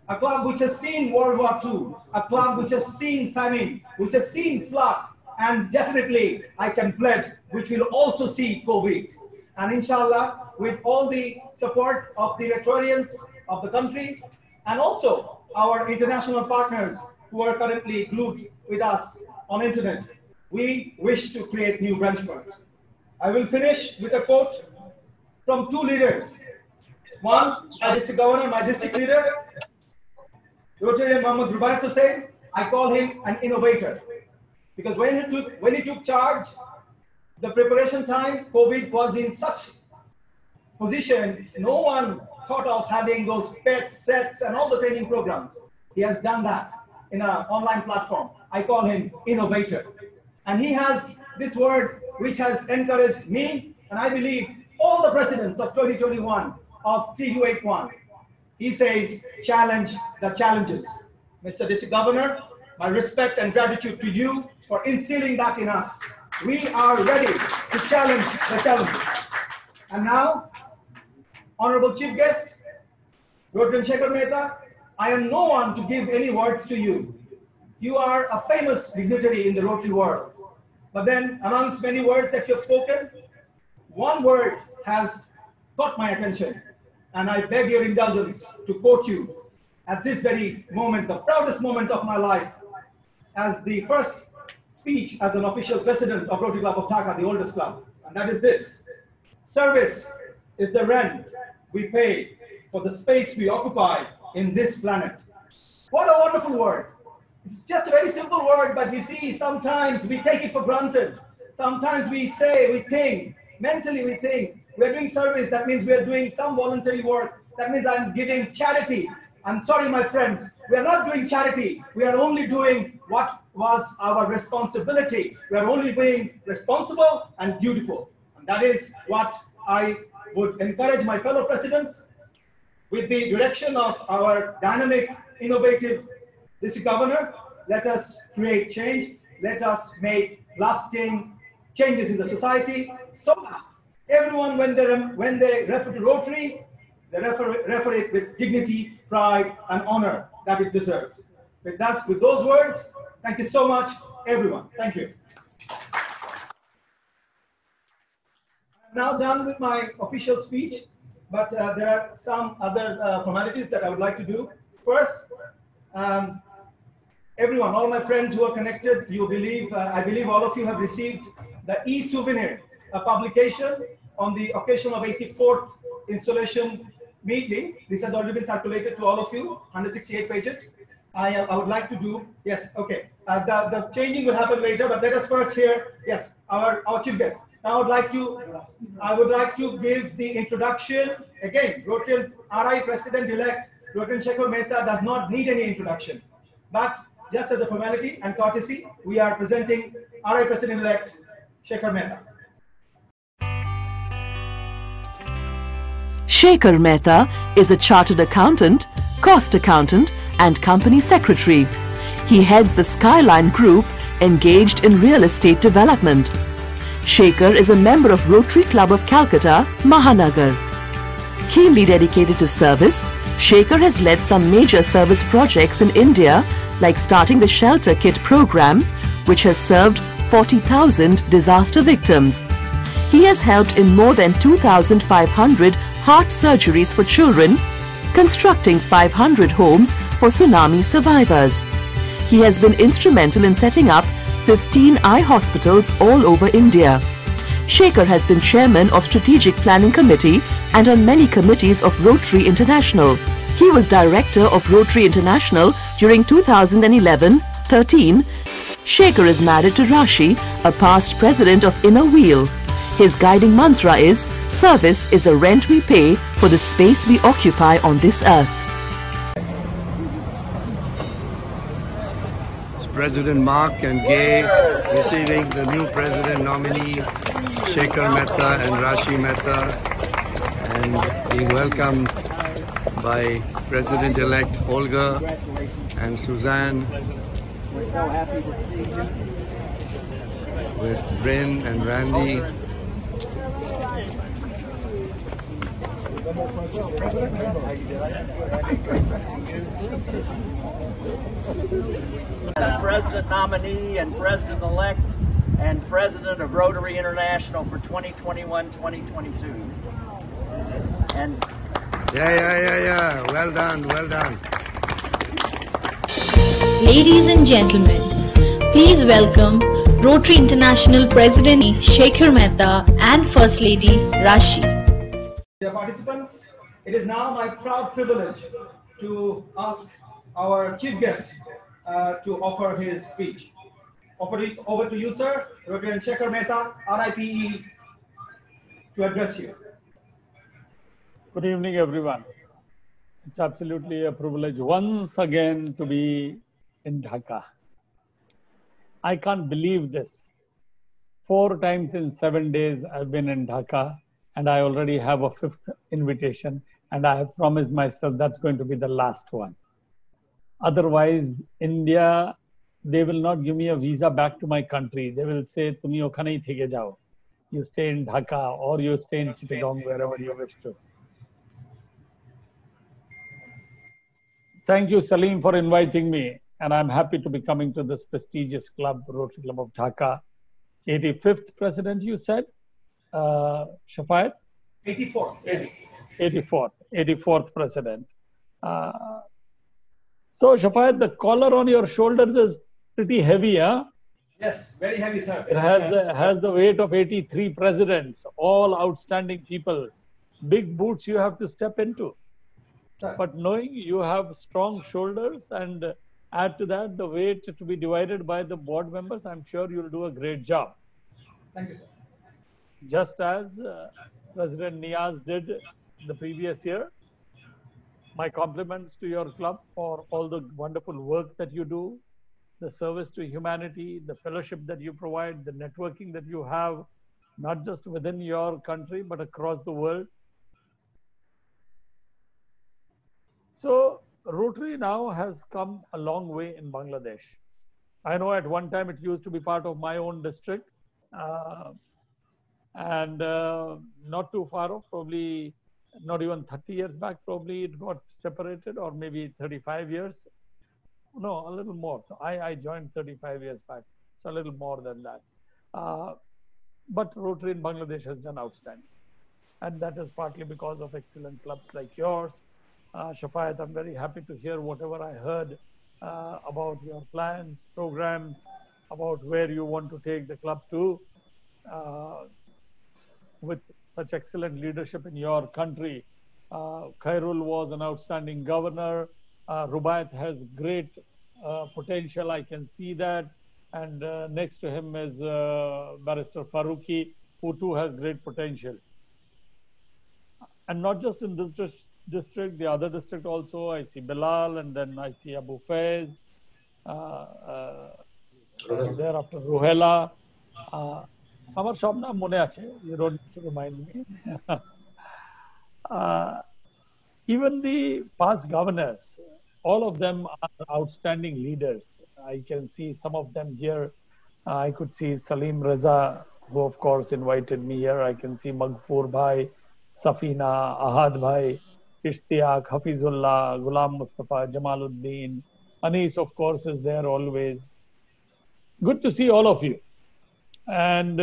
a club which has seen World War II, a club which has seen famine, which has seen flood, and definitely I can pledge, which will also see COVID. And inshallah, with all the support of the Rotarians of the country, and also our international partners who are currently glued with us on internet, we wish to create new benchmarks. I will finish with a quote from two leaders. One, my district governor, my district leader, Rotarian Mohammad Rubaiyat Hussain. I call him an innovator because when he took charge, the preparation time, COVID was in such position, no one thought of having those PET sets and all the training programs. He has done that in an online platform. I call him innovator. And he has this word which has encouraged me, and I believe all the presidents of 2021 of 3281. He says, challenge the challenges. Mr. District Governor, my respect and gratitude to you for instilling that in us. We are ready to challenge the challenges. And now, Honorable Chief Guest, Rotarian Shekhar Mehta, I am no one to give any words to you. You are a famous dignitary in the Rotary world. But then, amongst many words that you have spoken, one word has caught my attention. And I beg your indulgence to quote you at this very moment, the proudest moment of my life, as the first speech as an official president of Rotary Club of Dhaka, the oldest club. And that is this: service is the rent we pay for the space we occupy in this planet. What a wonderful word. It's just a very simple word, but you see, sometimes we take it for granted. Sometimes we say, we think, mentally we think, we're doing service, that means we're doing some voluntary work. That means I'm giving charity. I'm sorry, my friends, we are not doing charity. We are only doing what was our responsibility. We are only being responsible and dutiful. And that is what I would encourage my fellow presidents, with the direction of our dynamic, innovative District Governor. Let us create change. Let us make lasting changes in the society, so that everyone, when they refer to Rotary, they refer it with dignity, pride, and honor that it deserves. With those words, thank you so much, everyone. Thank you. I'm now done with my official speech, but there are some other formalities that I would like to do. First, everyone, all my friends who are connected, I believe all of you have received the e-souvenir, a publication on the occasion of 84th installation meeting. This has already been circulated to all of you, 168 pages. I would like to do, yes, okay. The changing will happen later, but let us first hear, yes, our chief guest. Now I would like to give the introduction. Again, Rotarian RI President-elect, Rotarian Shekhar Mehta does not need any introduction. But just as a formality and courtesy, we are presenting RI President-elect Shekhar Mehta. Shekhar Mehta is a chartered accountant, cost accountant, and company secretary. He heads the Skyline Group, engaged in real estate development. Shekhar is a member of Rotary Club of Calcutta, Mahanagar. Keenly dedicated to service, Shekhar has led some major service projects in India, like starting the Shelter Kit program, which has served 40,000 disaster victims. He has helped in more than 2,500 heart surgeries for children, constructing 500 homes for tsunami survivors. He has been instrumental in setting up 15 eye hospitals all over India. Shekhar has been chairman of Strategic Planning Committee and on many committees of Rotary International. He was director of Rotary International during 2011-13. Shekhar is married to Rashi, a past president of Inner Wheel. His guiding mantra is, service is the rent we pay for the space we occupy on this earth. It's President Mark and Gay receiving the new president nominee, Shekhar Mehta and Rashi Mehta, and being welcomed by President-elect Olga and Suzanne, with Bryn and Randy. As President nominee and President-elect and President of Rotary International for 2021-2022. And Yeah. Well done, well done. Ladies and gentlemen, please welcome Rotary International President Shekhar Mehta and First Lady Rashi. Dear participants, it is now my proud privilege to ask our chief guest to offer his speech. Over to you, sir, Reverend Shekhar Mehta, RIPE, to address you. Good evening, everyone. It's absolutely a privilege once again to be in Dhaka. I can't believe this. 4 times in 7 days I've been in Dhaka, and I already have a 5th invitation, and I have promised myself that's going to be the last one. Otherwise, India, they will not give me a visa back to my country. They will say, "Tumi okhanei theke jao." You stay in Dhaka or you stay in Chittagong, wherever you wish to. Thank you, Salim, for inviting me. And I'm happy to be coming to this prestigious club, Rotary Club of Dhaka. 85th president, you said? Shafayat? 84th, yes. 84th president. So, Shafayat, the collar on your shoulders is pretty heavy, huh? Yes, very heavy, sir. It has the weight of 83 presidents, all outstanding people. Big boots you have to step into. Sir. But knowing you have strong shoulders and add to that the weight to be divided by the board members, I'm sure you'll do a great job. Thank you, sir. Just as President Niaz did the previous year. My compliments to your club for all the wonderful work that you do, the service to humanity, the fellowship that you provide, the networking that you have, not just within your country, but across the world. So Rotary now has come a long way in Bangladesh. I know at one time it used to be part of my own district, and not too far off, probably not even 30 years back, probably it got separated, or maybe 35 years. No, a little more. I joined 35 years back, so a little more than that. But Rotary in Bangladesh has done outstanding. And that is partly because of excellent clubs like yours. Shafayat, I'm very happy to hear whatever I heard about your plans, programs, about where you want to take the club to. With such excellent leadership in your country. Khairul was an outstanding governor. Rubaiyat has great potential, I can see that. And next to him is Barrister Faruqi, who too has great potential. And not just in this district, the other district also, I see Bilal, and then I see Abu Faiz, thereafter Ruhela. আমার সব নাম মনে আছে, you don't need to remind me. Even the past governors, all of them are outstanding leaders. I can see some of them here. I could see Salim Reza, who of course invited me here. I can see Maghfoor Bhai, Safina, Ahad Bhai, Ishtiaq, Hafizullah, Ghulam Mustafa, Jamaluddin. Anis, of course, is there always. Good to see all of you. And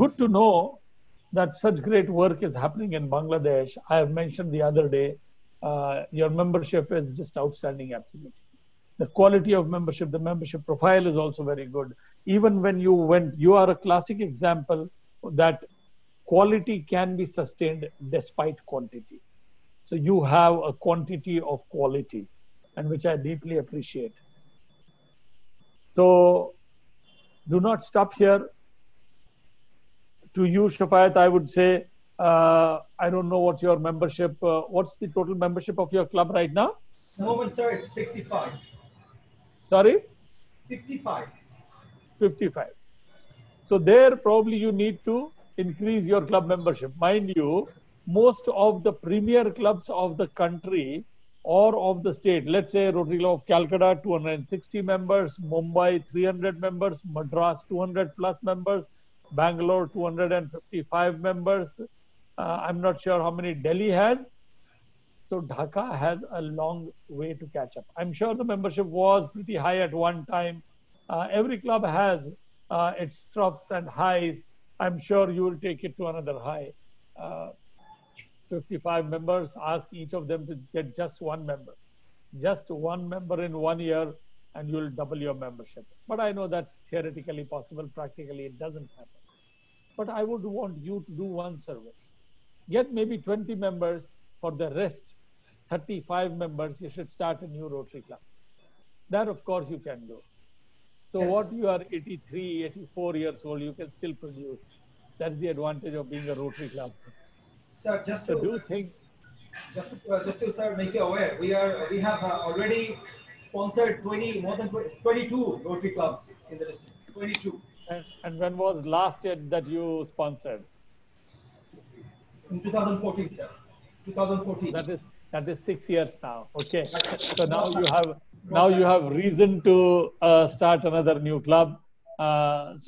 good to know that such great work is happening in Bangladesh. I have mentioned the other day, your membership is just outstanding, absolutely. The quality of membership, the membership profile is also very good. Even when you went, you are a classic example that quality can be sustained despite quantity. So you have a quantity of quality, and which I deeply appreciate. So do not stop here. To you, Shafayat, I would say, I don't know what your membership, what's the total membership of your club right now? The moment, sir, it's 55. Sorry? 55. 55. So there probably you need to increase your club membership. Mind you, most of the premier clubs of the country or of the state, let's say Rotary Club of Calcutta, 260 members, Mumbai, 300 members, Madras, 200 plus members, Bangalore, 255 members. I'm not sure how many Delhi has. So Dhaka has a long way to catch up. I'm sure the membership was pretty high at one time. Every club has its troughs and highs. I'm sure you will take it to another high. 55 members, ask each of them to get just one member. Just one member in 1 year, and you'll double your membership. But I know that's theoretically possible. Practically, it doesn't happen. But I would want you to do one service. Get maybe 20 members. For the rest, 35 members, you should start a new Rotary Club. That, of course, you can do. So Yes, what you are 83, 84 years old, you can still produce. That's the advantage of being a Rotary Club. Sir, just So to do think. just to sir, make you aware, we have already sponsored 22 Rotary clubs in the district. 22. And when was last year that you sponsored? In 2014, sir. 2014. That is 6 years now. Okay. So now you have reason to start another new club. So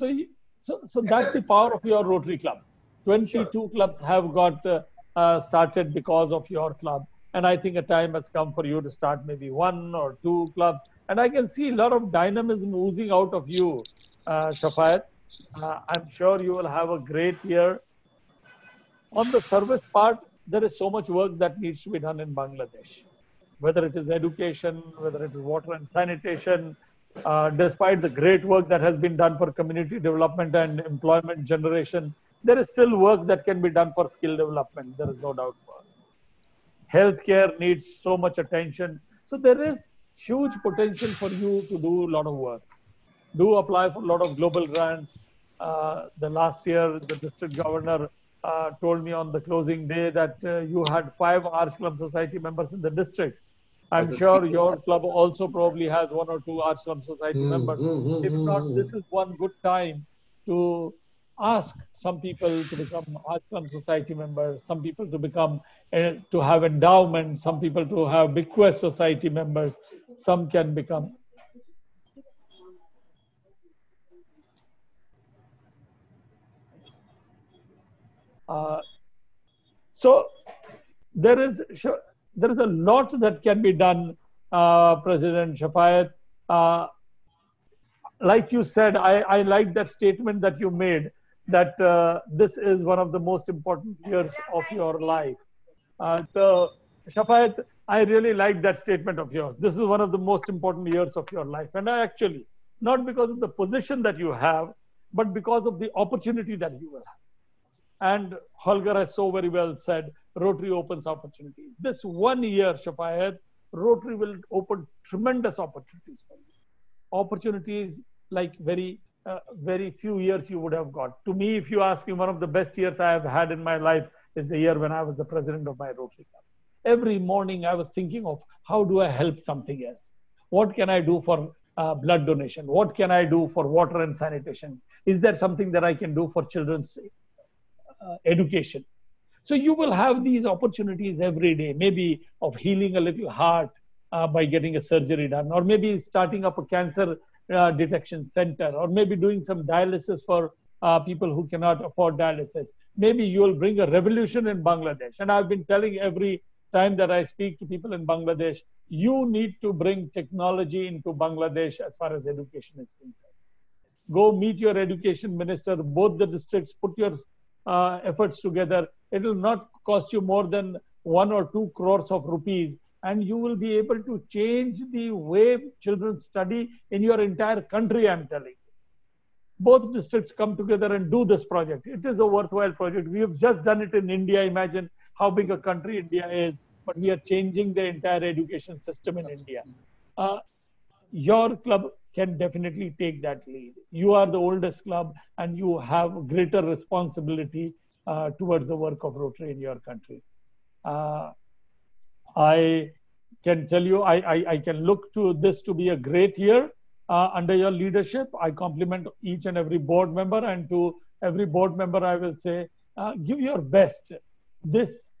that's the power of your Rotary Club. 22 clubs have got started because of your club. And I think a time has come for you to start maybe 1 or 2 clubs. And I can see a lot of dynamism oozing out of you, Shafayat. I'm sure you will have a great year. On the service part, there is so much work that needs to be done in Bangladesh, whether it is education, whether it is water and sanitation. Despite the great work that has been done for community development and employment generation, there is still work that can be done for skill development. There is no doubt about it. Healthcare needs so much attention. So there is huge potential for you to do a lot of work. Do apply for a lot of global grants. The last year, the district governor told me on the closing day that you had 5 Arts Club Society members in the district. I'm sure your club also probably has 1 or 2 Arts Club Society members. If not, this is one good time to ask some people to become Arts Club Society members, some people to become to have endowment, some people to have bequest society members, some can become. So there is a lot that can be done, President Shafayat. Like you said, I like that statement that you made, that this is one of the most important years of your life. So Shafayat, I really like that statement of yours. This is one of the most important years of your life. And I actually, not because of the position that you have, but because of the opportunity that you will have. And Holger has so very well said, Rotary opens opportunities. This 1 year, Shafayat, Rotary will open tremendous opportunities for you. Opportunities like very few years you would have got. To me, if you ask me, one of the best years I have had in my life is the year when I was the president of my Rotary Club. Every morning I was thinking of how do I help something else? What can I do for blood donation? What can I do for water and sanitation? Is there something that I can do for children's education? So you will have these opportunities every day, maybe of healing a little heart by getting a surgery done, or maybe starting up a cancer detection center, or maybe doing some dialysis for people who cannot afford dialysis. Maybe you will bring a revolution in Bangladesh. And I've been telling every time that I speak to people in Bangladesh, you need to bring technology into Bangladesh as far as education is concerned. Go meet your education minister, both the districts, put your efforts together. It will not cost you more than 1 or 2 crores of rupees, and you will be able to change the way children study in your entire country, I'm telling you. Both districts come together and do this project. It is a worthwhile project. We have just done it in India. Imagine how big a country India is, but we are changing the entire education system in India. Your club can definitely take that lead. You are the oldest club and you have greater responsibility towards the work of Rotary in your country. I can tell you I can look to this to be a great year under your leadership. I compliment each and every board member, and to every board member I will say, give your best. This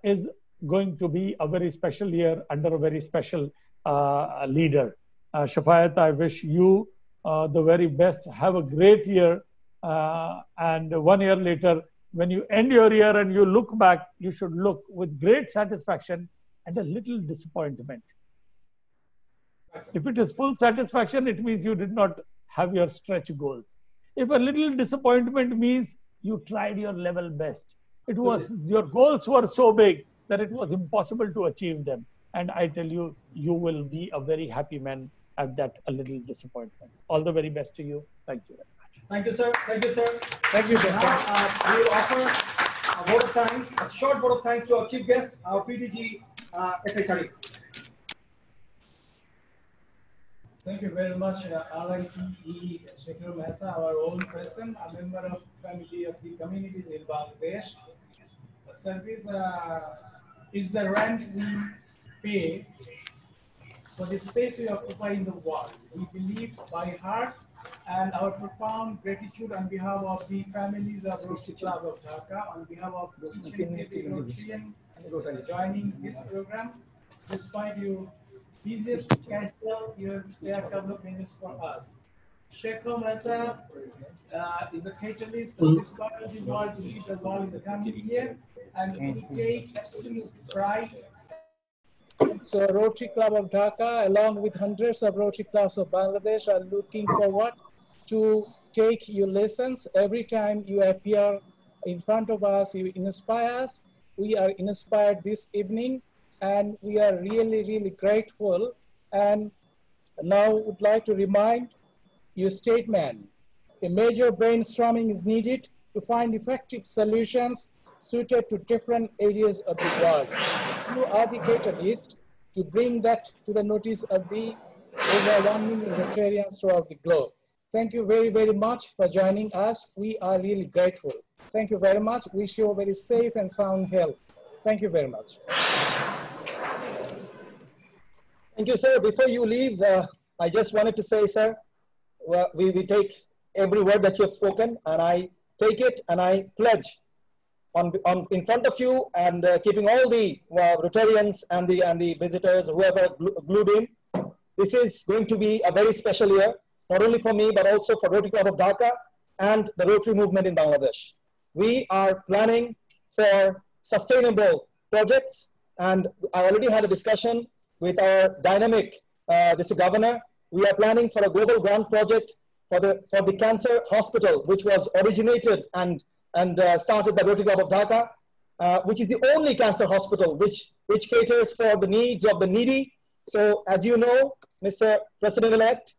is going to be a very special year under a very special leader. Shafayat, I wish you the very best. Have a great year. And 1 year later, when you end your year and you look back, you should look with great satisfaction and a little disappointment. If it is full satisfaction, it means you did not have your stretch goals. If a little disappointment means you tried your level best. It was, your goals were so big that it was impossible to achieve them. And I tell you, you will be a very happy man at that a little disappointment. All the very best to you. Thank you very much. Thank you, sir. Thank you, sir. Thank you, sir. Now, we will offer a vote of thanks, a short vote of thanks to our chief guest, our PDG, FHRE. Thank you very much, RITE Shekhar Mehta, our own person, a member of family of the communities in Bangladesh. Service is the rent we pay for the space we occupy in the world. We believe by heart and our profound gratitude on behalf of the families of Rotary Club of Dhaka, on behalf of each and every Rotarian joining this program. Despite your busy schedule, you will spare a couple of minutes for us. Shekhar Mehta is a catalyst of this community world to lead the world in the coming year, and we take absolute pride. So Rotary Club of Dhaka, along with hundreds of Rotary Clubs of Bangladesh, are looking forward to take your lessons. Every time you appear in front of us, you inspire us. We are inspired this evening, and we are really, really grateful. And now would like to remind your statement. A major brainstorming is needed to find effective solutions suited to different areas of the world. You are the catalyst to bring that to the notice of the over 1 million Rotarians throughout the globe. Thank you very, very much for joining us. We are really grateful. Thank you very much. Wish you a very safe and sound health. Thank you very much. Thank you, sir. Before you leave, I just wanted to say, sir, we take every word that you have spoken, and I take it and I pledge in front of you, and keeping all the Rotarians and the visitors, whoever glued in. This is going to be a very special year, not only for me, but also for Rotary Club of Dhaka and the Rotary movement in Bangladesh. We are planning for sustainable projects, and I already had a discussion with our dynamic district governor. We are planning for a global grant project for the cancer hospital, which was originated and started by Rotary Club of Dhaka, which is the only cancer hospital which caters for the needs of the needy. So as you know, Mr. President-elect,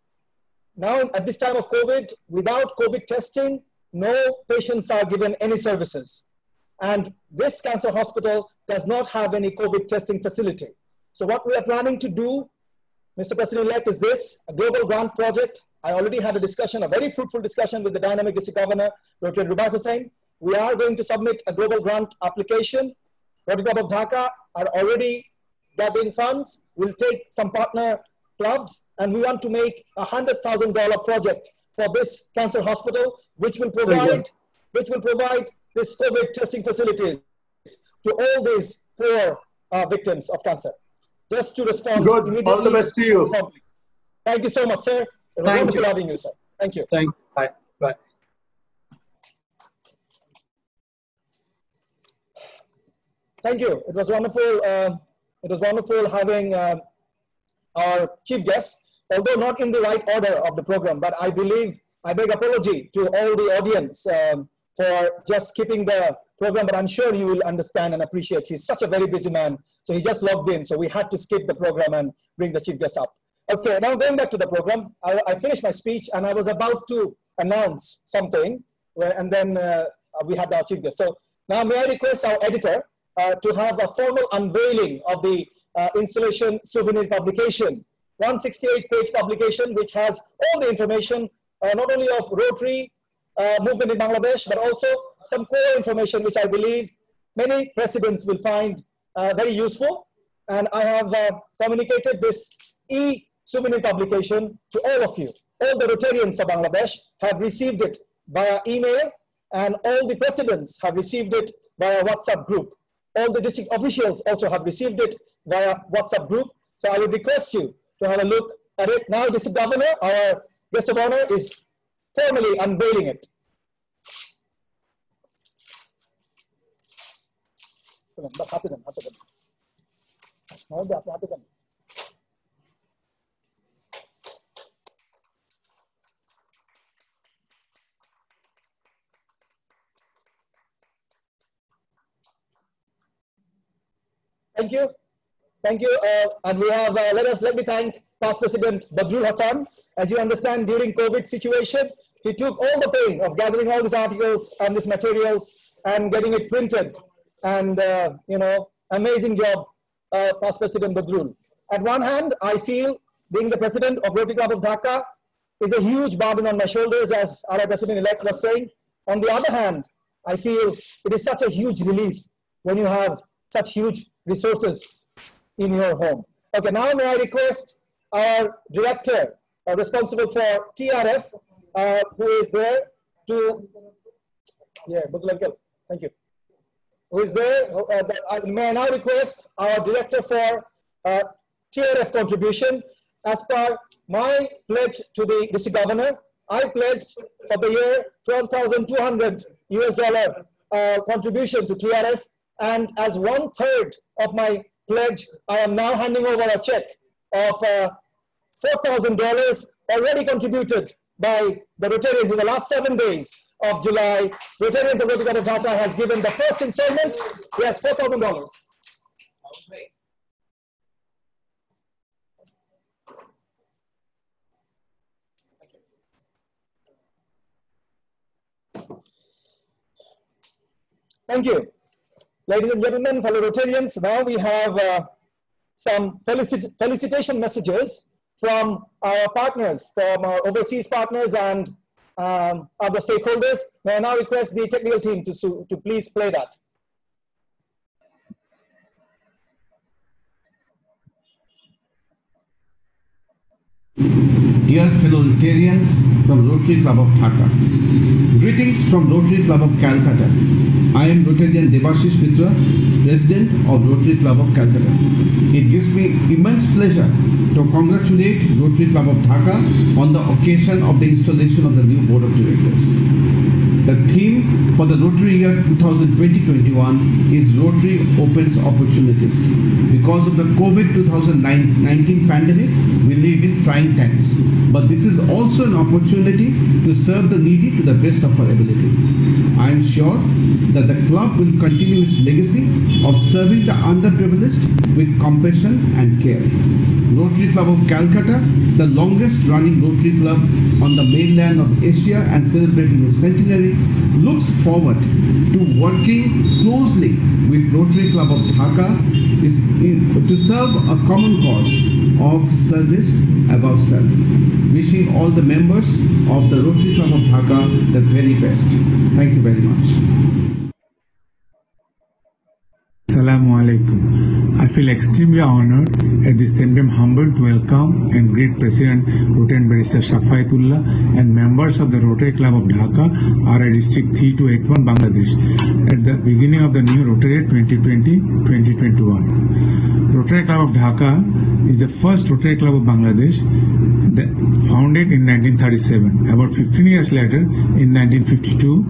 now at this time of COVID, without COVID testing, no patients are given any services. And this cancer hospital does not have any COVID testing facility. So what we are planning to do, Mr. President-elect, is this, a global grant project. I already had a discussion, a very fruitful discussion with the dynamic district governor, Dr. Rubat Hussain. We are going to submit a global grant application. Rotary Club of Dhaka are already gathering funds. We'll take some partner clubs, and we want to make a $100,000 project for this cancer hospital, which will provide this COVID testing facilities to all these poor victims of cancer. Just to respond immediately. All the best to you. Thank you so much, sir. It was wonderful having you, sir. Thank you. Thank you. Bye. Bye. Thank you. It was wonderful. It was wonderful having our chief guest, although not in the right order of the program, but I believe I beg apology to all the audience for just skipping the program, but I'm sure you will understand and appreciate. He's such a very busy man. So he just logged in. So we had to skip the program and bring the chief guest up. Okay, now going back to the program, I finished my speech and I was about to announce something, and then we had our chief guest. So now may I request our editor to have a formal unveiling of the installation souvenir publication, 168-page publication, which has all the information, not only of Rotary movement in Bangladesh, but also some core information, which I believe many presidents will find very useful. and I have communicated this e-souvenir publication to all of you. All the Rotarians of Bangladesh have received it via email, and all the presidents have received it via WhatsApp group. All the district officials also have received it via WhatsApp group. So I would request you to have a look at it. Now, District Governor, our guest of honor, is formally unveiling it. Thank you. Thank you. And we have, let me thank past President Badrul Hassan. As you understand, during COVID situation, he took all the pain of gathering all these articles and these materials and getting it printed. And, you know, amazing job, past President Badrul. At one hand, I feel being the president of Rotary Club of Dhaka is a huge burden on my shoulders, as our president-elect was saying. On the other hand, I feel it is such a huge relief when you have such huge resources in your home. Okay, now may I request our director responsible for TRF, who is there to, thank you. Who is there? May I now request our director for TRF contribution. As per my pledge to the district governor, I pledged for the year $12,200 US contribution to TRF, and as 1/3 of my pledge, I am now handing over a check of $4,000 already contributed by the Rotarians in the last 7 days of July. Rotarians of Rotary Club of Dhaka has given the first installment. Yes, $4,000. Thank you. Ladies and gentlemen, fellow Rotarians, now we have some felicitation messages from our partners, from our overseas partners and other stakeholders. May I now request the technical team to please play that. Dear fellow Rotarians from Rotary Club of Dhaka, greetings from Rotary Club of Calcutta. I am Rotarian Devashish Mitra, President of Rotary Club of Calcutta. It gives me immense pleasure to congratulate Rotary Club of Dhaka on the occasion of the installation of the new Board of Directors. The theme for the Rotary year 2020-21 is Rotary Opens Opportunities. Because of the COVID-19 pandemic, we live in trying times. But this is also an opportunity to serve the needy to the best of our ability. I am sure that the club will continue its legacy of serving the underprivileged with compassion and care. Rotary Club of Calcutta, the longest running Rotary Club on the mainland of Asia and celebrating its centenary, looks forward to working closely with Rotary Club of Dhaka to serve a common cause of service above self. Wishing all the members of the Rotary Club of Dhaka the very best. Thank you very much. Assalamu alaikum. I feel extremely honored, at the same time humbled to welcome and greet President Lieutenant Barrister Shafaatullah and members of the Rotary Club of Dhaka, RI District 3281, Bangladesh, at the beginning of the new Rotary 2020-2021. Rotary Club of Dhaka is the first Rotary Club of Bangladesh, founded in 1937. About 15 years later, in 1952,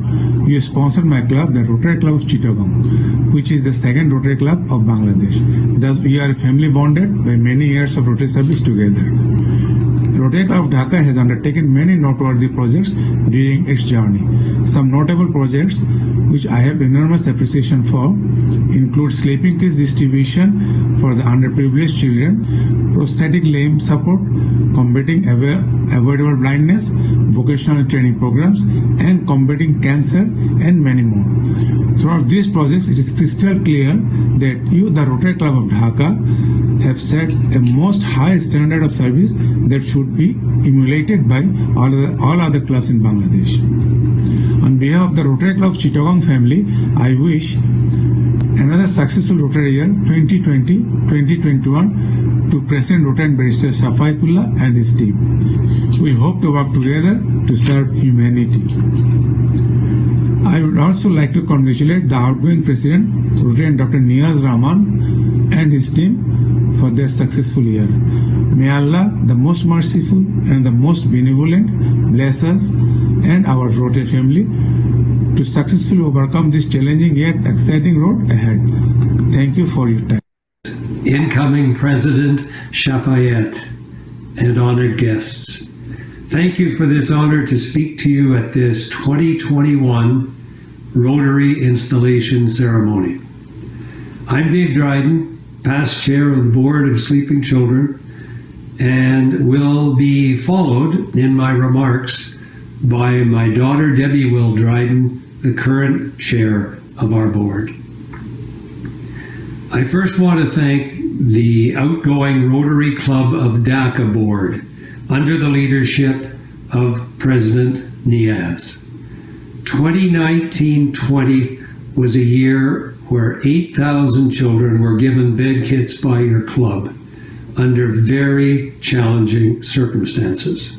you sponsored my club, the Rotary Club of Chittagong, which is the second Rotary Club of Bangladesh. Thus, we are family bonded by many years of Rotary service together. Rotary Club of Dhaka has undertaken many noteworthy projects during its journey. Some notable projects which I have enormous appreciation for include sleeping kits distribution for the underprivileged children, prosthetic limb support, combating avoidable blindness, vocational training programs, and combating cancer, and many more. Throughout these projects, it is crystal clear that you, the Rotary Club of Dhaka, have set a most high standard of service that should be emulated by all other clubs in Bangladesh. On behalf of the Rotary Club of Chittagong family, I wish Another successful Rotary year 2020-2021 to President Rotary Barrister Shafaatullah and his team. We hope to work together to serve humanity. I would also like to congratulate the outgoing President Rotary Dr. Niyaz Rahman and his team for their successful year. May Allah, the most merciful and the most benevolent, bless us and our Rotary family to successfully overcome this challenging yet exciting road ahead. Thank you for your time. Incoming President Shafayet and honored guests. Thank you for this honor to speak to you at this 2021 Rotary Installation Ceremony. I'm Dave Dryden, past chair of the Board of Sleeping Children, and will be followed in my remarks by my daughter Debbie Will Dryden, the current chair of our board. I first want to thank the outgoing Rotary Club of Dhaka board under the leadership of President Niyaz. 2019-20 was a year where 8,000 children were given bed kits by your club under very challenging circumstances.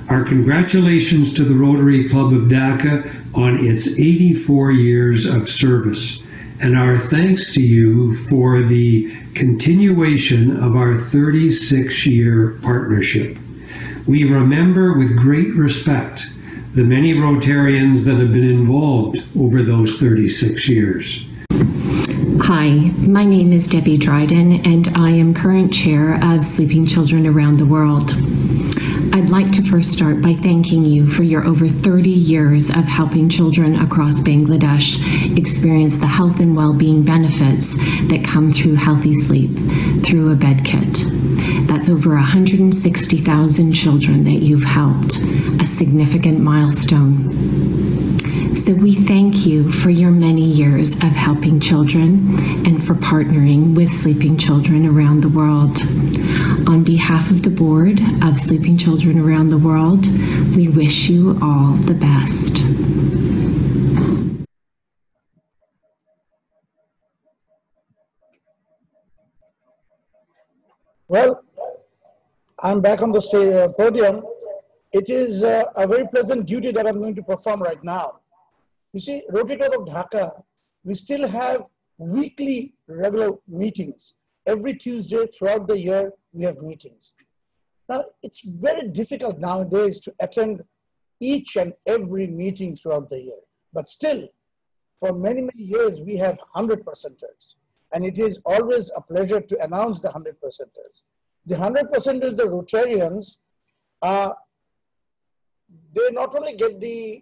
Our congratulations to the Rotary Club of Dhaka on its 84 years of service, and our thanks to you for the continuation of our 36-year partnership. We remember with great respect the many Rotarians that have been involved over those 36 years. Hi, my name is Debbie Dryden, and I am current chair of Sleeping Children Around the World. I'd like to first start by thanking you for your over 30 years of helping children across Bangladesh experience the health and well-being benefits that come through healthy sleep through a bed kit. That's over 160,000 children that you've helped, a significant milestone. So we thank you for your many years of helping children and for partnering with Sleeping Children Around the World. On behalf of the Board of Sleeping Children Around the World, we wish you all the best. Well, I'm back on the podium. It is a very pleasant duty that I'm going to perform right now. You see, Rotary Club of Dhaka, we still have weekly regular meetings. Every Tuesday throughout the year, we have meetings. Now, it's very difficult nowadays to attend each and every meeting throughout the year. But still, for many, many years, we have 100%ers. And it is always a pleasure to announce the 100%ers. The 100%ers, the Rotarians, they not only get the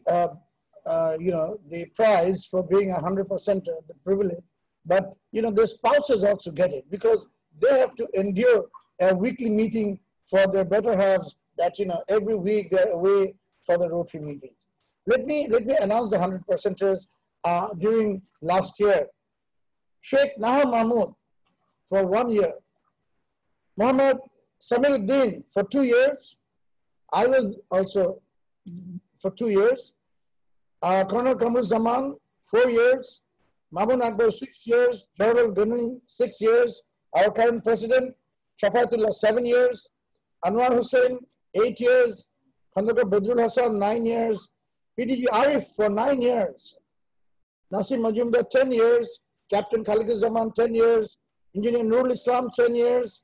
the prize for being a 100%er, the privilege, but their spouses also get it because they have to endure a weekly meeting for their better halves that every week they're away for the Rotary meetings. Let me announce the 100%ers during last year. Sheikh Nahar Mahmood for 1 year, Muhammad Samiruddin for 2 years, I was also for 2 years, Colonel Kamrul Zaman 4 years, Mamun Akbar 6 years, Darul Ghani 6 years, our current president Shafaatullah 7 years, Anwar Hussain 8 years, Khandakar Badrul Hassan 9 years, PDG Arif for 9 years, Nasim Majumdar 10 years, Captain Khalid Zaman 10 years, Engineer Nurul Islam 10 years,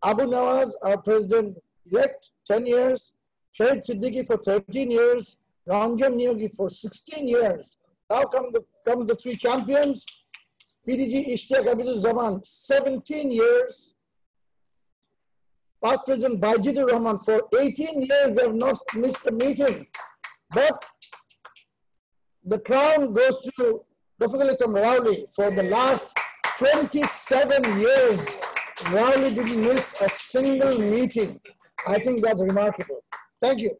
Abu Nawaz, our president-elect, 10 years, Shahid Siddiqui for 13 years, Ranjan Niyogi for 16 years. Now come the three champions, PDG Ishtiaq Abidul Zaman, 17 years, past President Bajidur Rahman for 18 years, they have not missed a meeting. But the crown goes to Rafiqul Islam Rawli for the last 27 years. Rawli didn't miss a single meeting. I think that's remarkable. Thank you.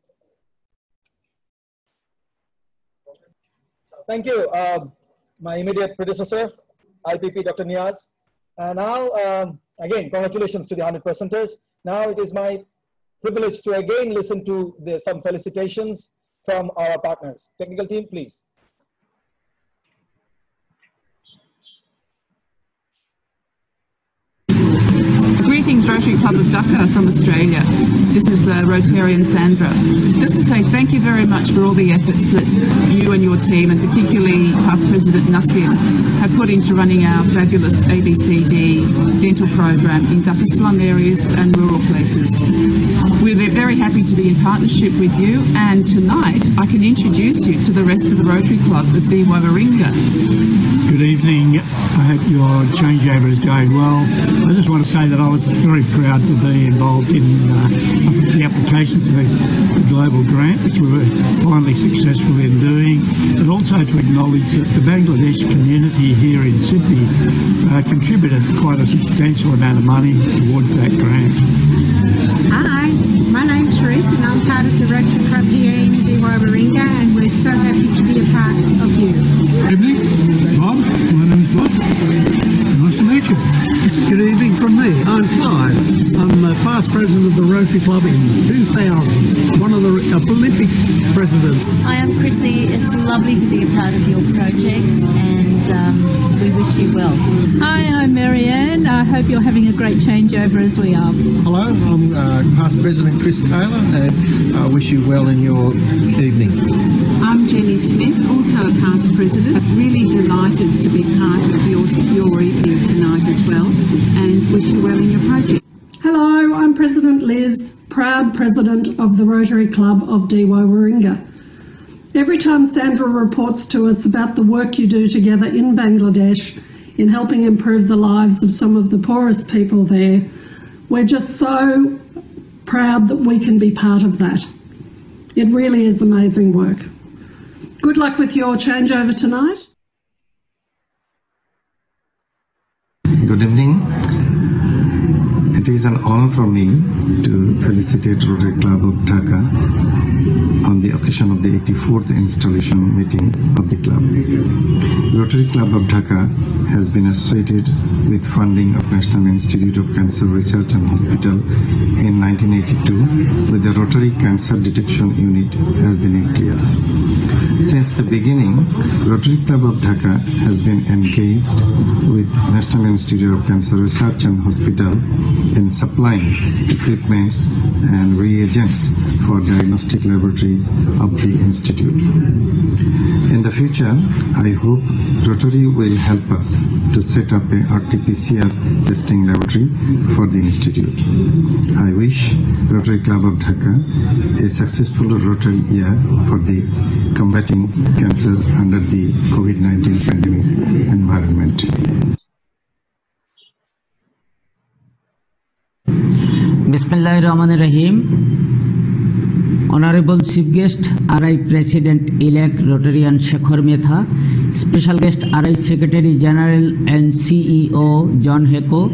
Thank you, my immediate predecessor, IPP Dr. Niyaz. And now, again, congratulations to the 100%ers. Now it is my privilege to again listen to some felicitations from our partners. Technical team, please. Greetings, Rotary Club of Dhaka from Australia. This is Rotarian Sandra. Just to say thank you very much for all the efforts that you and your team, and particularly past President Nasir, have put into running our fabulous ABCD dental program in Dhaka slum areas and rural places. We're very happy to be in partnership with you, and tonight I can introduce you to the rest of the Rotary Club of Waringa. Good evening. I hope your changeover is going well. I just want to say that I was very proud to be involved in the application for the global grant, which we were finally successful in doing, but also to acknowledge that the Bangladesh community here in Sydney contributed quite a substantial amount of money towards that grant. Hi, my name's Ruth and I'm part of the Rotary Club here in Waringa, and we're so happy to be a part of you. Good evening, Bob. My name is Bob. Nice to meet you. Good evening from me. I'm Clive. I'm past president of the Rotary Club in 2000, one of the Olympic presidents. Hi, I'm Chrissy. It's lovely to be a part of your project, and we wish you well. Hi, I'm Marianne. I hope you're having a great changeover as we are. Hello, I'm past President Chris Taylor, and I wish you well in your evening. I'm Jenny Smith, also a past president. Really delighted to be part of your evening tonight as well, and wish you well in your project. Hello, I'm President Liz, proud president of the Rotary Club of Waringa. Every time Sandra reports to us about the work you do together in Bangladesh in helping improve the lives of some of the poorest people there, we're just so proud that we can be part of that. It really is amazing work. Good luck with your changeover tonight. Good evening. It is an honor for me to felicitate Rotary Club of Dhaka on the occasion of the 84th installation meeting of the club. Rotary Club of Dhaka has been associated with funding of National Institute of Cancer Research and Hospital in 1982 with the Rotary Cancer Detection Unit as the nucleus. Since the beginning, Rotary Club of Dhaka has been engaged with National Institute of Cancer Research and Hospital in supplying equipments and reagents for diagnostic laboratories of the Institute. In the future, I hope Rotary will help us to set up a RT-PCR testing laboratory for the Institute. I wish Rotary Club of Dhaka a successful Rotary year for the combating cancer under the COVID-19 pandemic environment. Bismillahirrahmanirrahim. Honorable Chief Guest, RI President-elect Rotarian Shekhar Metha, Special Guest RI Secretary General and CEO John Heko,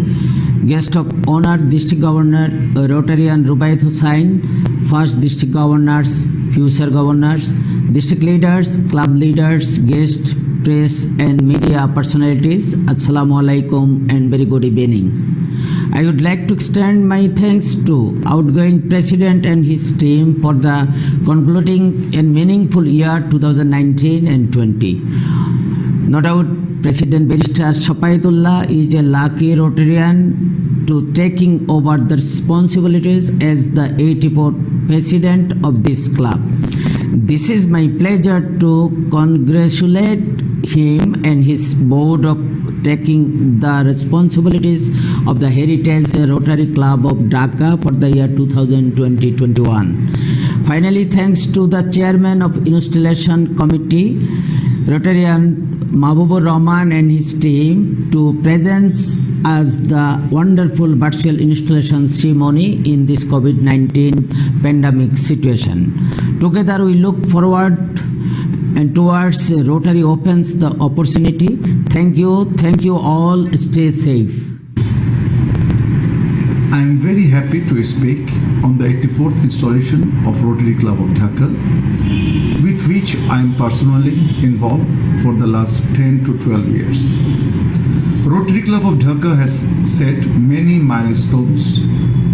Guest of Honor District Governor Rotarian Rubaiyat Hussain, First District Governors, Future Governors, District Leaders, Club Leaders, Guests, Press and Media Personalities, Assalamu Alaikum and very good evening. I would like to extend my thanks to outgoing President and his team for the concluding and meaningful year 2019 and 20. No doubt President Barrister Shafaatullah is a lucky Rotarian to taking over the responsibilities as the 84th President of this club. This is my pleasure to congratulate him and his board of taking the responsibilities of the Heritage Rotary Club of Dhaka for the year 2020-21. Finally, thanks to the Chairman of Installation Committee, Rotarian Mahbubur Rahman and his team to present us the wonderful virtual installation ceremony in this COVID-19 pandemic situation. Together we look forward and towards Rotary opens the opportunity. Thank you all, stay safe. I am very happy to speak on the 84th installation of Rotary Club of Dhaka, with which I am personally involved for the last 10 to 12 years. Rotary Club of Dhaka has set many milestones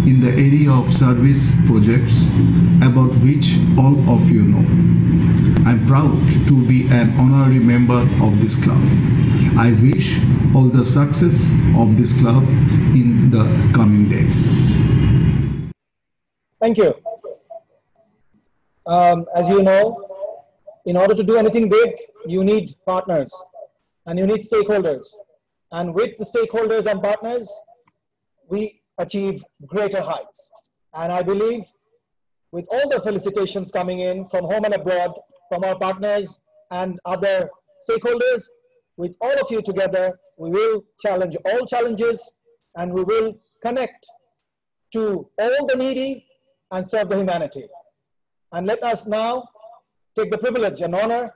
in the area of service projects about which all of you know. I'm proud to be an honorary member of this club. I wish all the success of this club in the coming days. Thank you. As you know, in order to do anything big, you need partners and you need stakeholders. And with the stakeholders and partners, we achieve greater heights. And I believe with all the felicitations coming in from home and abroad, from our partners and other stakeholders, with all of you together, we will challenge all challenges and we will connect to all the needy and serve the humanity. And let us now take the privilege and honor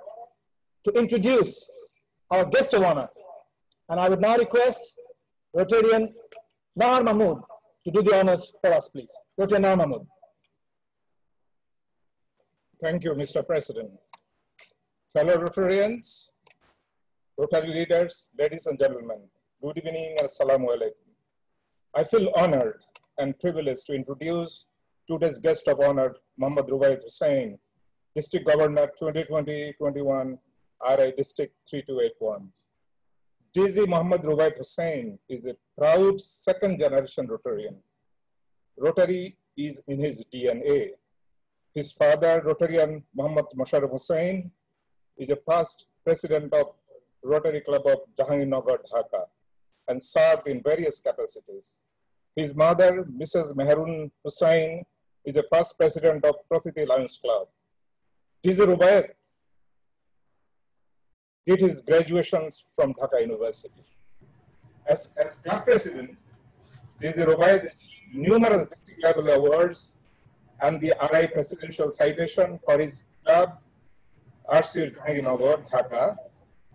to introduce our guest of honor. And I would now request Rotarian Nahar Mahmood to do the honors for us, please. Rotarian Nahar Mahmood. Thank you, Mr. President. Fellow Rotarians, Rotary leaders, ladies and gentlemen, good evening and assalamu alaikum. I feel honored and privileged to introduce today's guest of honor, Muhammad Rubaiyat Hussain, District Governor 2020-21, RI District 3281. DZ Muhammad Rubaiyat Hussain is a proud second-generation Rotarian. Rotary is in his DNA. His father, Rotarian Muhammad Musharraf Hussain, is a past president of Rotary Club of Dhaka, Dhaka, and served in various capacities. His mother, Mrs. Mehrun Hussain, is a past president of Prakriti Lions Club. DZ Rubaiyat did his graduations from Dhaka University. As club president, DZ Rubaiyat achieved numerous district level awards and the RI Presidential Citation for his club, RC Dhaka, Dhaka.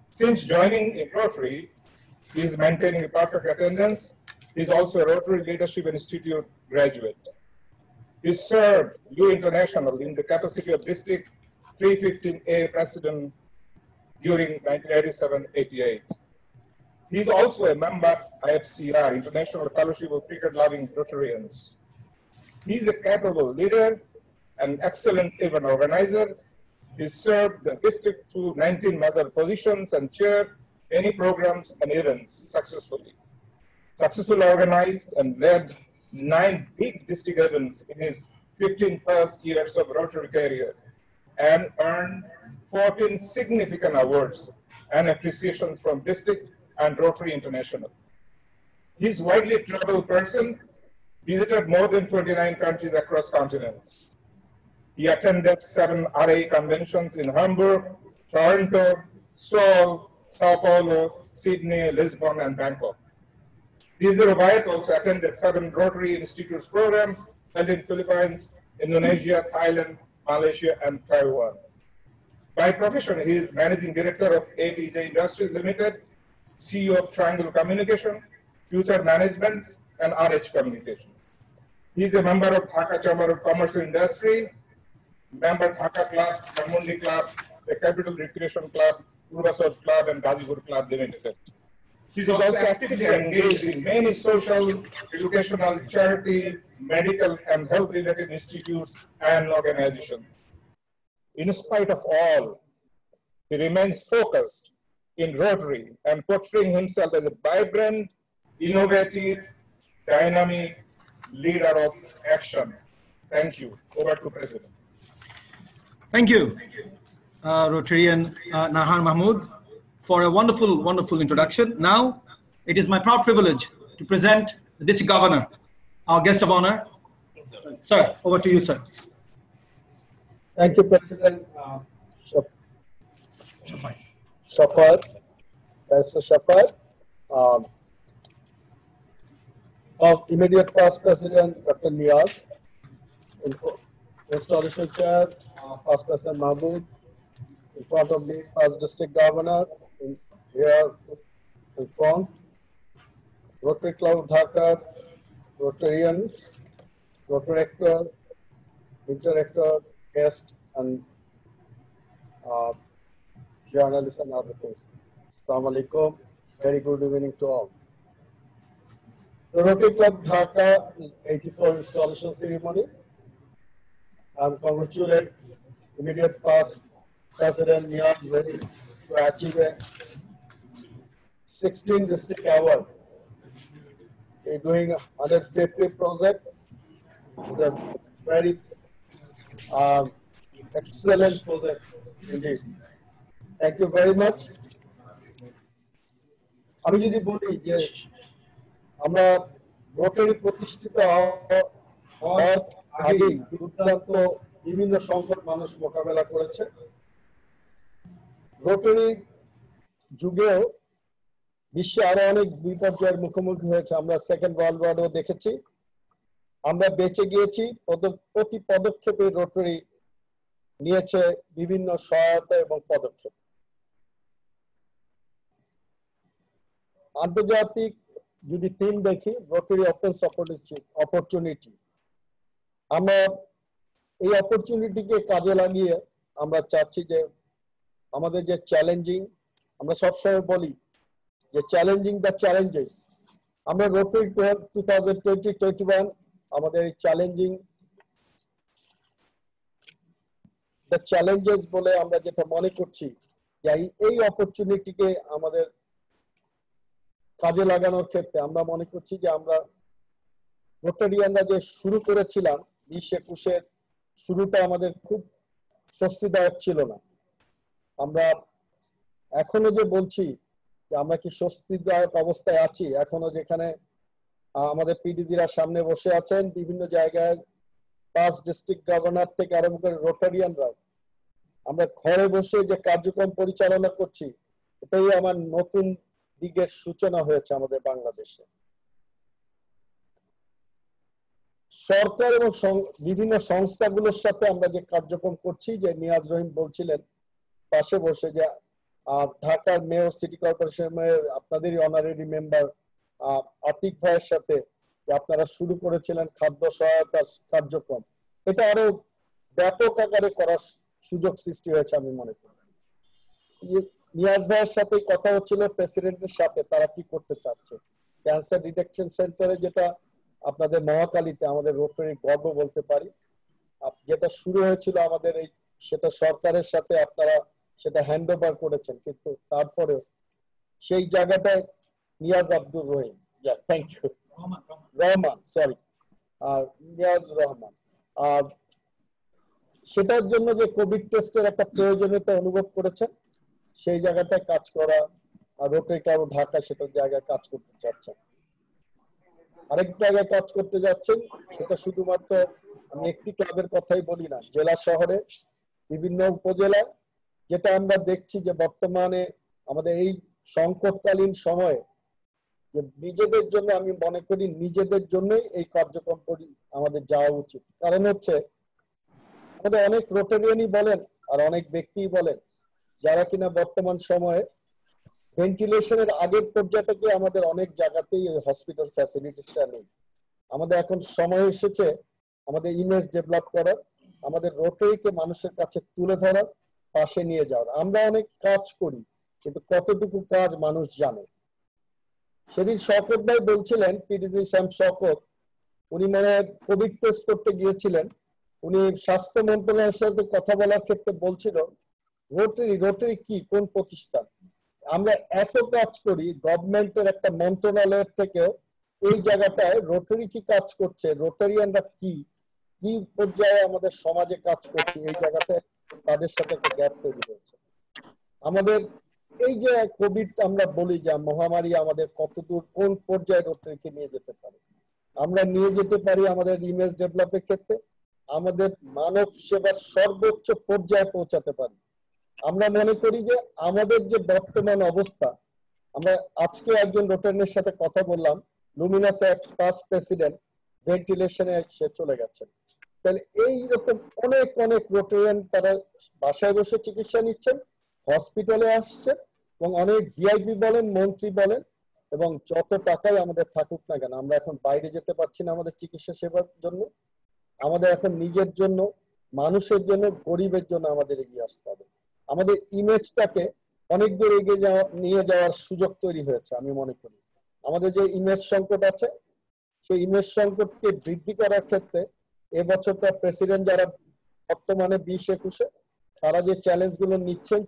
Since joining in Rotary, he is maintaining a perfect attendance. He is also a Rotary Leadership Institute graduate. He served U International in the capacity of District 315A President during 1987-88. He is also a member IFCR, International Fellowship of Cricket-Loving Rotarians. He is a capable leader, an excellent event organizer. He served the district to 19 major positions and chaired any programs and events successfully. Successfully organized and led 9 big district events in his 15+ years of Rotary career and earned 14 significant awards and appreciations from district and Rotary International. He's a widely traveled person, visited more than 29 countries across continents. He attended 7 RA conventions in Hamburg, Toronto, Seoul, Sao Paulo, Sydney, Lisbon, and Bangkok. DZ Rubaiyat also attended 7 Rotary Institutes programs held in Philippines, Indonesia, Thailand, Malaysia, and Taiwan. By profession, he is Managing Director of ATJ Industries Limited, CEO of Triangle Communication, Future Management, and RH Communications. He is a member of Dhaka Chamber of Commerce and Industry, member Dhaka Club, Chamundi Club, the Capital Recreation Club, Urbasot Club, and Gazipur Club Limited. He is also actively engaged in many social, educational, charity, medical, and health-related institutes and organizations. In spite of all, he remains focused in Rotary and portraying himself as a vibrant, innovative, dynamic leader of action. Thank you. Over to President. Thank you, Rotarian Nahar Mahmood, for a wonderful, wonderful introduction. Now, it is my proud privilege to present the District Governor, our guest of honor. Sir, over to you, sir. Thank you, President Shafat, Pastor Shafat. Of immediate past President Dr. Niaz, Installation Chair, past President Mahmood, in front of me, past District Governor, here in front, Rotary Club of Dhaka, Rotarians, Rotarector, Interrector, guest, and journalists and other things. Assalamu alaikum. Very good evening to all. The Rotary Club Dhaka is 84 installation ceremony. I congratulate immediate past President Niaz Wali to achieve a 16 district award. We're doing a 150 project. It's a very excellent project indeed. Thank you very much. আমি যদি বলি যে আমরা rotary প্রতিষ্ঠিত হওয়ার আগেই দুর্দান্ত বিভিন্ন সংকট মানুষ মোকাবেলা করেছে। রোটারি যুগেও বিশ্বে আরো অনেক বিপর্যয়ের মুখোমুখি হয়েছে। আমরা সেকেন্ড ওয়ার্ল্ড ওয়ারও দেখেছি, আমরা বেঁচে গিয়েছি। প্রতি পদক্ষেপে রোটারি নিয়েছে বিভিন্ন সহায়তা এবং পদক্ষেপ। আন্তর্জাতিক যদি থিম দেখি, রোটারি ওপেনস অপরচুনিটি, আমরা এই অপরচুনিটিকে কাজে লাগিয়ে আমরা চাচ্ছি যে আমাদের যে চ্যালেঞ্জিং, আমরা সবসময় বলি যে চ্যালেঞ্জিং দ্য চ্যালেঞ্জেস, আমরা রোটারি 2020-21 আমাদের এই চ্যালেঞ্জিং দ্য চ্যালেঞ্জেস বলে আমরা যেটা মনে করছি যে এই অপরচুনিটিকে আমাদের কাজে লাগানোর ক্ষেত্রে আমরা মনে করছি যে আমরা রোটারিয়ানরা যে শুরু করেছিলাম 20-21-এর শুরুটা আমাদের খুব স্বস্তিদায়ক ছিল না। আমরা এখনো যে বলছি যে আমরা কি স্বস্তিদায়ক অবস্থায় আছি, এখনো যেখানে আমাদের পিডিজিরা সামনে বসে আছেন, বিভিন্ন জায়গায় 5 ডিস্ট্রিক্ট গভর্নর থেকে আরম্ভ করে রোটারিয়ানরা আমরা ঘরে বসে যে কার্যক্রম পরিচালনা করছি, এটাই আমার নতুন দিকের সূচনা হয়েছে আমাদের বাংলাদেশে। সরকার এবং বিভিন্ন সংস্থাগুলোর সাথে আমরা যে কার্যক্রম করছি, যে নিয়াজ রহিম বলছিলেন পাশে বসে যে ঢাকার মেয়র, সিটি কর্পোরেশন মেয়র, আপনাদেরই অনারারি মেম্বার আতিক ভাইয়ের সাথে আপনারা শুরু করেছিলেন খাদ্য সহায়তা কার্যক্রম, এটা আরো ব্যাপক আকারে করার সুযোগ সৃষ্টি হয়েছে আমি মনে করি। নিয়াজ ভাইয়ের সাথে কথা হচ্ছিল প্রেসিডেন্টের সাথে, তারা কি করতে চাচ্ছে। ক্যান্সার ডিটেকশন সেন্টারে যেটা আপনাদের মহাকালীতে আমাদের রোটারি গর্ব বলতে পারি, যেটা শুরু হয়েছিল আমাদের এই, সেটা সরকারের সাথে আপনারা সেটা হ্যান্ড ওভার করেছেন, কিন্তু তারপরেও সেই জায়গাটায় Niaz Abdur Rahim, thank you, Rahman, sorry, আর নিয়াজ রহমান, সেটার জন্য যে কোভিড টেস্টের একটা প্রয়োজনীয়তা অনুভব করেছেন, সেই জায়গাটায় কাজ করা, আর রোটারি ক্লাব অফ ঢাকা সেটার জায়গায় কাজ করতে চাচ্ছেন। আরেক জায়গায় কাজ করতে যাচ্ছেন, সেটা শুধুমাত্র আমি একটি ক্লাবের কথাই বলি না, জেলা শহরে বিভিন্ন উপজেলায়, যেটা আমরা দেখছি যে বর্তমানে আমাদের এই সংকটকালীন সময়ে যে নিজেদের জন্য, আমি মনে করি নিজেদের জন্যই এই কার্যক্রম আমাদের যাওয়া উচিত। কারণ হচ্ছে আমাদের অনেক রোটারিয়ানই বলেন আর অনেক ব্যক্তিই বলেন যারা কিনা বর্তমান সময়ে ভেন্টিলেশনের আগের পর্যায়টাকে আমাদের অনেক জায়গাতেই এই হসপিটাল ফ্যাসিলিটিসটা নেই। আমাদের এখন সময় এসেছে আমাদের ইমেজ ডেভেলপ করার, আমাদের রোটারিকে মানুষের কাছে তুলে ধরার, পাশে নিয়ে যাওয়ার। আমরা অনেক কাজ করি, কিন্তু কতটুকু কাজ মানুষ জানে। সেদিন শওকত ভাই বলছিলেন, পিডিজি শ্যাম শওকত, উনি মানে কোভিড টেস্ট করতে গিয়েছিলেন, উনি স্বাস্থ্য মন্ত্রণালয়ের সাথে কথা বলার ক্ষেত্রে বলছিল রোটারি কি, কোন প্রতিষ্ঠান, আমরা এত কাজ করি গভর্নমেন্টের একটা মন্ত্রণালয়ের থেকেও এই জায়গাটায় রোটারি কি কাজ করছে, রোটারিয়ানরা কি কি পর্যায়ে আমাদের সমাজে কাজ করছে, এই জায়গাটায় তাদের সাথে একটা গ্যাপ তৈরি হয়েছে। আমাদের এই যে কোভিড আমরা বলি যে মহামারী আমাদের কতদূর কোন পর্যায়ে রোটারিকে নিয়ে যেতে পারে, আমরা নিয়ে যেতে পারি আমাদের ইমেজ ডেভেলপের ক্ষেত্রে, আমাদের মানব সেবার সর্বোচ্চ পর্যায়ে পৌঁছাতে পারি। আমরা মনে করি যে আমাদের যে বর্তমান অবস্থা, আমরা আজকে একজন রোটারিয়ানের সাথে কথা বললাম, লুমিনাস পাস্ট প্রেসিডেন্ট, ভেন্টিলেশনে সে চলে গেছেন। তাহলে এইরকম অনেক অনেক রোটারিয়ান তারা বাসায় বসে চিকিৎসা নিচ্ছেন, হসপিটালে আসছেন, এবং অনেক ভিআইপি বলেন, মন্ত্রী বলেন, এবং যত টাকাই আমাদের থাকুক না কেন, আমরা এখন বাইরে যেতে পারছি না আমাদের চিকিৎসা সেবার জন্য। আমাদের এখন নিজের জন্য, মানুষের জন্য, গরিবের জন্য আমাদের এগিয়ে আসতে হবে। আমাদের ইমেজটাকে অনেক দূর এগিয়ে নিয়ে যাওয়ার সুযোগ তৈরি হয়েছে আমি মনে করি। আমাদের যে ইমেজ সংকট আছে, সেই ইমেজ সংকটকে বৃদ্ধি করার ক্ষেত্রে এবছরটা প্রেসিডেন্ট যারা বর্তমানে 20-21-এ, তারা যে চ্যালেঞ্জগুলো নিচ্ছেন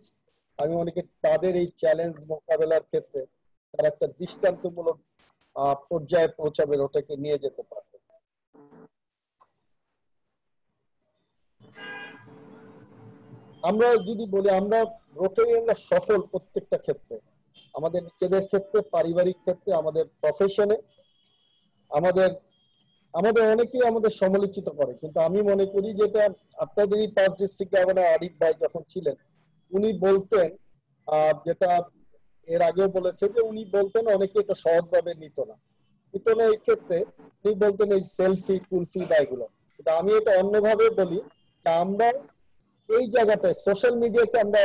আমি মনে করি তাদের এই চ্যালেঞ্জ মোকাবেলার ক্ষেত্রে তারা একটা দৃষ্টান্তমূলক পর্যায়ে পৌঁছাবে, ওটাকে নিয়ে যেতে পারবে। আমরা যদি বলি আমরা রোটারিয়ানরা সফল প্রত্যেকটা ক্ষেত্রে, আমাদের নিজেদের ক্ষেত্রে, পারিবারিক ক্ষেত্রে, আমাদের প্রফেশনে, আমাদের অনেকেই আমাদের সমালোচিত করে, কিন্তু আমি মনে করি যেটা আপনাদেরই 5 ডিস্ট্রিক্ট গভর্নর আরিফ ভাই যখন ছিলেন উনি বলতেন, যেটা এর আগেও বলেছে যে উনি বলতেন অনেকে এটা সহজভাবে নিত না এই ক্ষেত্রে উনি বলতেন এই সেলফি কুলফি বা এগুলো, কিন্তু আমি এটা অন্যভাবে বলি আমরা এই জায়গাটায় সোশ্যাল মিডিয়াকে আমরা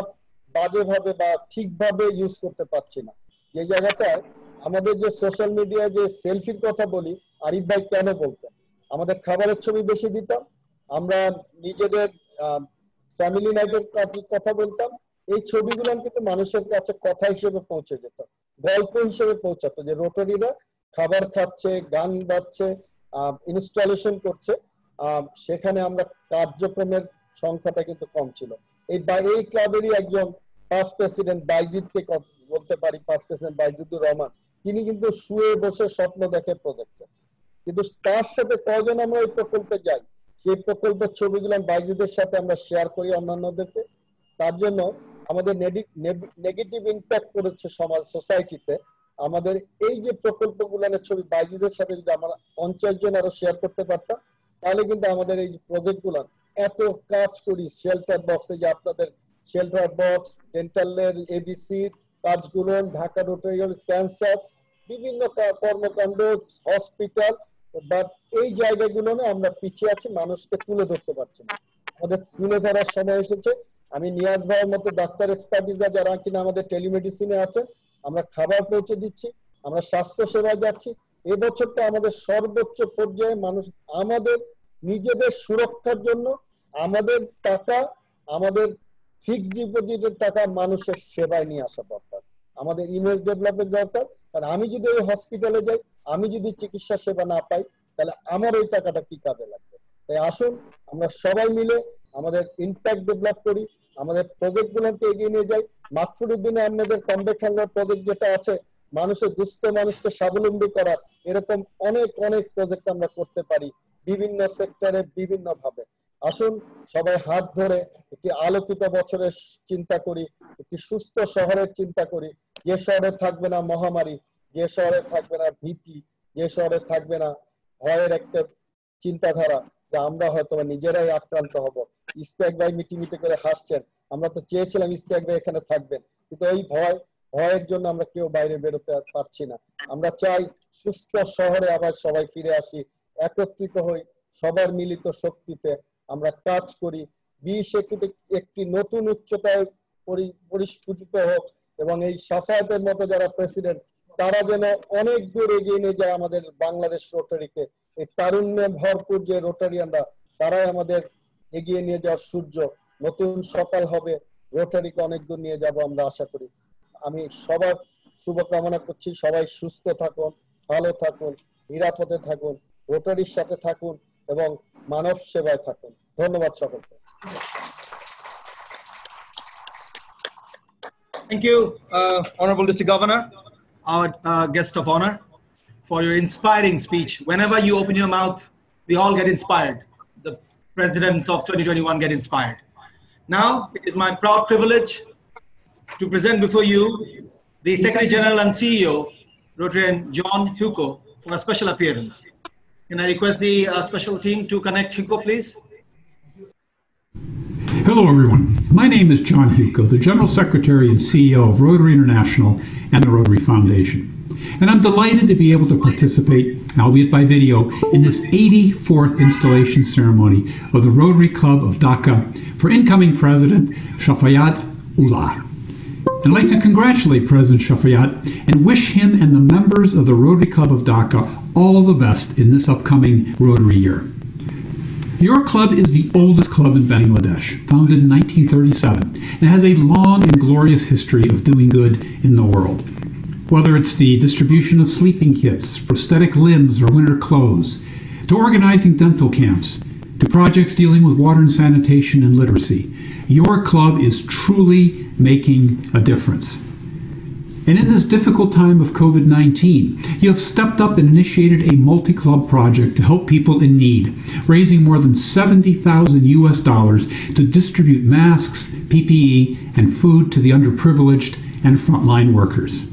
বাজেভাবে বা ঠিকভাবে ইউজ করতে পারছি না। যে জায়গাটায় আমাদের যে সোশ্যাল মিডিয়া যে সেলফির কথা বলি, আরিফ ভাই কেন বলতেন আমাদের খাবারের ছবি বেশি দিতাম, আমরা নিজেদের ফ্যামিলি নাইটের কথা বলতাম, এই ছবিগুলো কিন্তু মানুষের কাছে কথা হিসেবে পৌঁছে যেত, গল্প হিসেবে পৌঁছাতো যে রোটারিরা খাবার খাচ্ছে, গান বাজছে, ইনস্টলেশন করছে, সেখানে আমরা কার্যক্রমের সংখ্যাটা কিন্তু কম ছিল। এই ক্লাবেরই একজন পাস্ট প্রেসিডেন্ট বাইজিদকে বলতে পারি, পাস্ট প্রেসিডেন্ট বাইজিদুর রহমান, তিনি কিন্তু শুয়ে বসে স্বপ্ন দেখে প্রজেক্টে, কিন্তু তার সাথে কজন আমরা এই প্রকল্পে যাই, সেই প্রকল্পের ছবিগুলো বাইজিদের সাথে আমরা শেয়ার করি অন্যান্যদেরকে। তার জন্য আমাদের নেগেটিভ ইম্প্যাক্ট করেছে সমাজ সোসাইটিতে। আমাদের এই যে প্রকল্পগুলোর ছবি বাইজিদের সাথে যদি আমরা 50 জন আরো শেয়ার করতে পারতাম, তাহলে কিন্তু আমাদের এই প্রজেক্টগুলো এত কাজ করি, শেল্টার বক্সে যে আপনাদের শেল্টার বক্স, ডেন্টালের এবিসি কাজগুলো, ঢাকা রোটারিয়াল ক্যান্সার, বিভিন্ন কর্মকাণ্ড, হসপিটাল, বাট এই জায়গাগুলো না আমরা পিছিয়ে আছি, মানুষকে তুলে ধরতে পারছি না। আমাদের তুলে ধরার সময় এসেছে। আমি নিয়াজ ভাইয়ের মতো ডাক্তার এক্সপার্টিসরা যারা কিনা আমাদের টেলিমেডিসিনে আছেন, আমরা খাবার পৌঁছে দিচ্ছি, আমরা স্বাস্থ্য সেবায় যাচ্ছি। এবছরটা আমাদের সর্বোচ্চ পর্যায়ে মানুষ আমাদের নিজেদের সুরক্ষার জন্য আমাদের টাকা, আমাদের ফিক্সড ডিপোজিটের টাকা মানুষের সেবায় নিয়ে আসা দরকার, আমাদের ইমেজ ডেভেলপের দরকার। কারণ আমি যদি ওই হসপিটালে যাই, আমি যদি চিকিৎসা সেবা না পাই, তাহলে আমার ওই টাকাটা কি কাজে লাগবে? তাই আসুন আমরা সবাই মিলে আমাদের ইম্প্যাক্ট ডেভেলপ করি, আমাদের প্রজেক্টগুলোকে এগিয়ে নিয়ে যাই। মাকফুরউদ্দিনে আমাদের কমব্যাট হাঙ্গার প্রজেক্ট যেটা আছে, মানুষের দুস্থ মানুষকে স্বাবলম্বী করার, এরকম অনেক অনেক প্রজেক্ট আমরা করতে পারি বিভিন্ন সেক্টরে বিভিন্ন ভাবে। আসুন সবাই হাত ধরে একটি আলোকিত বছরের চিন্তা করি, একটি সুস্থ শহরের চিন্তা করি, যে শহরে থাকবে না মহামারী, যে শহরে থাকবে না ভীতি, যে শহরে থাকবে না ভয়ের একটা চিন্তাধারা যে আমরা হয়তো নিজেরাই আক্রান্ত হব। ইস্তেক ভাই মিটিমিটি করে হাসছেন, আমরা তো চেয়েছিলাম ইস্তেক ভাই এখানে থাকবেন, কিন্তু এই ভয়ের জন্য আমরা কেউ বাইরে বেরোতে পারছি না। আমরা চাই সুস্থ শহরে আবার সবাই ফিরে আসি, একত্রিত হই, সবার মিলিত শক্তিতে আমরা কাজ করি, 20 একটি নতুন উচ্চতায় পরিস্ফুটিত হোক, এবং এই সাফায়াতের মতো যারা প্রেসিডেন্ট তারা যেন অনেক দূর এগিয়ে নিয়ে যায় আমাদের বাংলাদেশ রোটারিকে। এই তারুণ্যে ভরপুর যে রোটারিয়ানরা, তারাই আমাদের এগিয়ে নিয়ে যাওয়ার সূর্য, নতুন সকাল হবে, রোটারিকে অনেক দূর নিয়ে যাব আমরা আশা করি। আমি সবার শুভকামনা করছি, সবাই সুস্থ থাকুন, ভালো থাকুন, নিরাপদে থাকুন, রোটারির সাথে থাকুন এবং মানব সেবায় থাকুন। ধন্যবাদ সকলকে। Thank you, Honorable District Governor, our guest of honor, for your inspiring speech. Whenever you open your mouth, we all get inspired. The presidents of 2021 get inspired. Now, it is my proud privilege to present before you the Secretary General and CEO, Rotarian John Hugo, for a special appearance. Can I request the special team to connect Hugo, please? Hello, everyone. My name is John Hugo, the General Secretary and CEO of Rotary International and the Rotary Foundation. And I'm delighted to be able to participate, albeit by video, in this 84th installation ceremony of the Rotary Club of Dhaka for incoming President Shafayat Ullah. I'd like to congratulate President Shafayat and wish him and the members of the Rotary Club of Dhaka all the best in this upcoming Rotary year. Your club is the oldest club in Bangladesh, founded in 1937, and has a long and glorious history of doing good in the world. Whether it's the distribution of sleeping kits, prosthetic limbs, or winter clothes, to organizing dental camps, to projects dealing with water and sanitation and literacy. Your club is truly making a difference. And in this difficult time of COVID-19, you have stepped up and initiated a multi-club project to help people in need, raising more than $70,000 to distribute masks, PPE, and food to the underprivileged and frontline workers.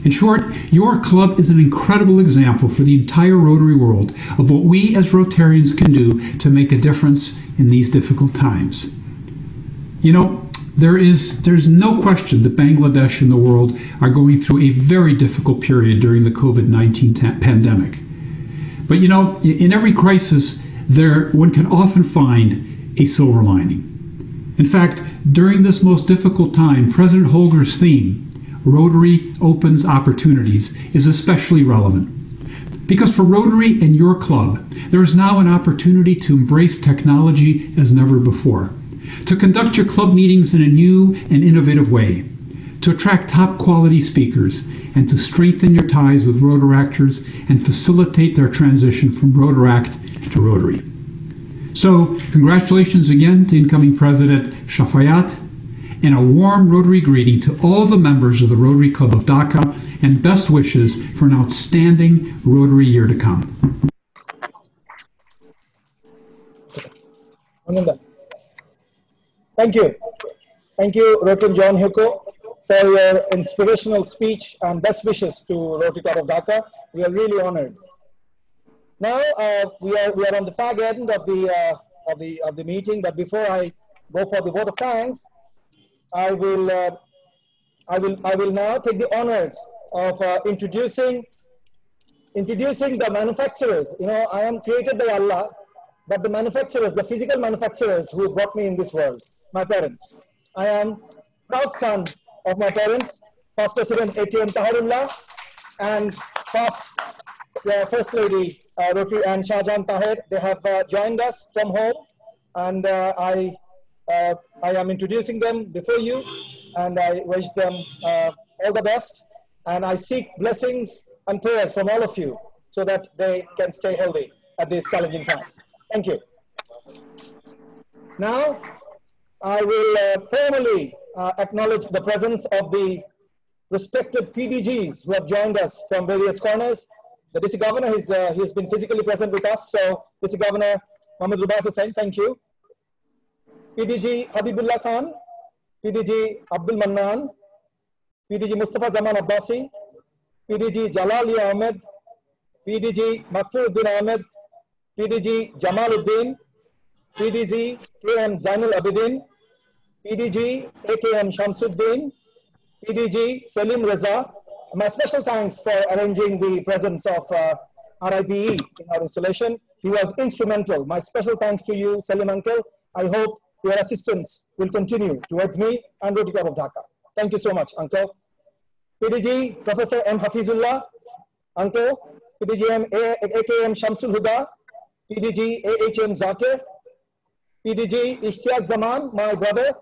In short, your club is an incredible example for the entire Rotary world of what we as Rotarians can do to make a difference in these difficult times. You know, there's no question that Bangladesh and the world are going through a very difficult period during the COVID-19 pandemic. But you know, in every crisis, one can often find a silver lining. In fact, during this most difficult time, President Holger's theme, Rotary Opens Opportunities, is especially relevant. Because for Rotary and your club, there is now an opportunity to embrace technology as never before, to conduct your club meetings in a new and innovative way, to attract top quality speakers, and to strengthen your ties with Rotaractors and facilitate their transition from Rotaract to Rotary. So, congratulations again to incoming President Shafayat, and a warm Rotary greeting to all the members of the Rotary Club of Dhaka, and best wishes for an outstanding Rotary year to come. Thank you. Thank you, Rotary John Hugo, for your inspirational speech and best wishes to Rotary Club of Dhaka. We are really honored. Now we are on the fag end of the meeting, but before I go for the vote of thanks, I will now take the honors of introducing the manufacturers. You know, I am created by Allah, but the manufacturers, the physical manufacturers who brought me in this world, my parents. I am proud son of my parents, past President ATM Tahirullah and past First Lady Rotary and Shahjahan Tahir. They have joined us from home, and I am introducing them before you, and I wish them all the best, and I seek blessings and prayers from all of you so that they can stay healthy at these challenging times. Thank you. Now, I will formally acknowledge the presence of the respected PDGs who have joined us from various corners. The District Governor, he has been physically present with us, so District Governor Mohammad Rubaiyat Hussain, thank you. PDG Habibullah Khan, PDG Abdul Mannan, PDG Mustafa Zaman Abbasi, PDG Jalali Ahmed, PDG Makfuruddin Ahmed, PDG Jamaluddin, PDG KM Zainul Abidin, PDG AKM Shamsuddin, PDG Salim Reza. My special thanks for arranging the presence of RIPE in our installation. He was instrumental. My special thanks to you, Salim Uncle. I hope your assistance will continue towards me and Rotary Club of Dhaka. Thank you so much, Uncle. PDG Professor M. Hafizullah, Uncle. PDG AKM Shamsul Huda, PDG AHM Zakir, PDG Ishtiaq Zaman, my brother,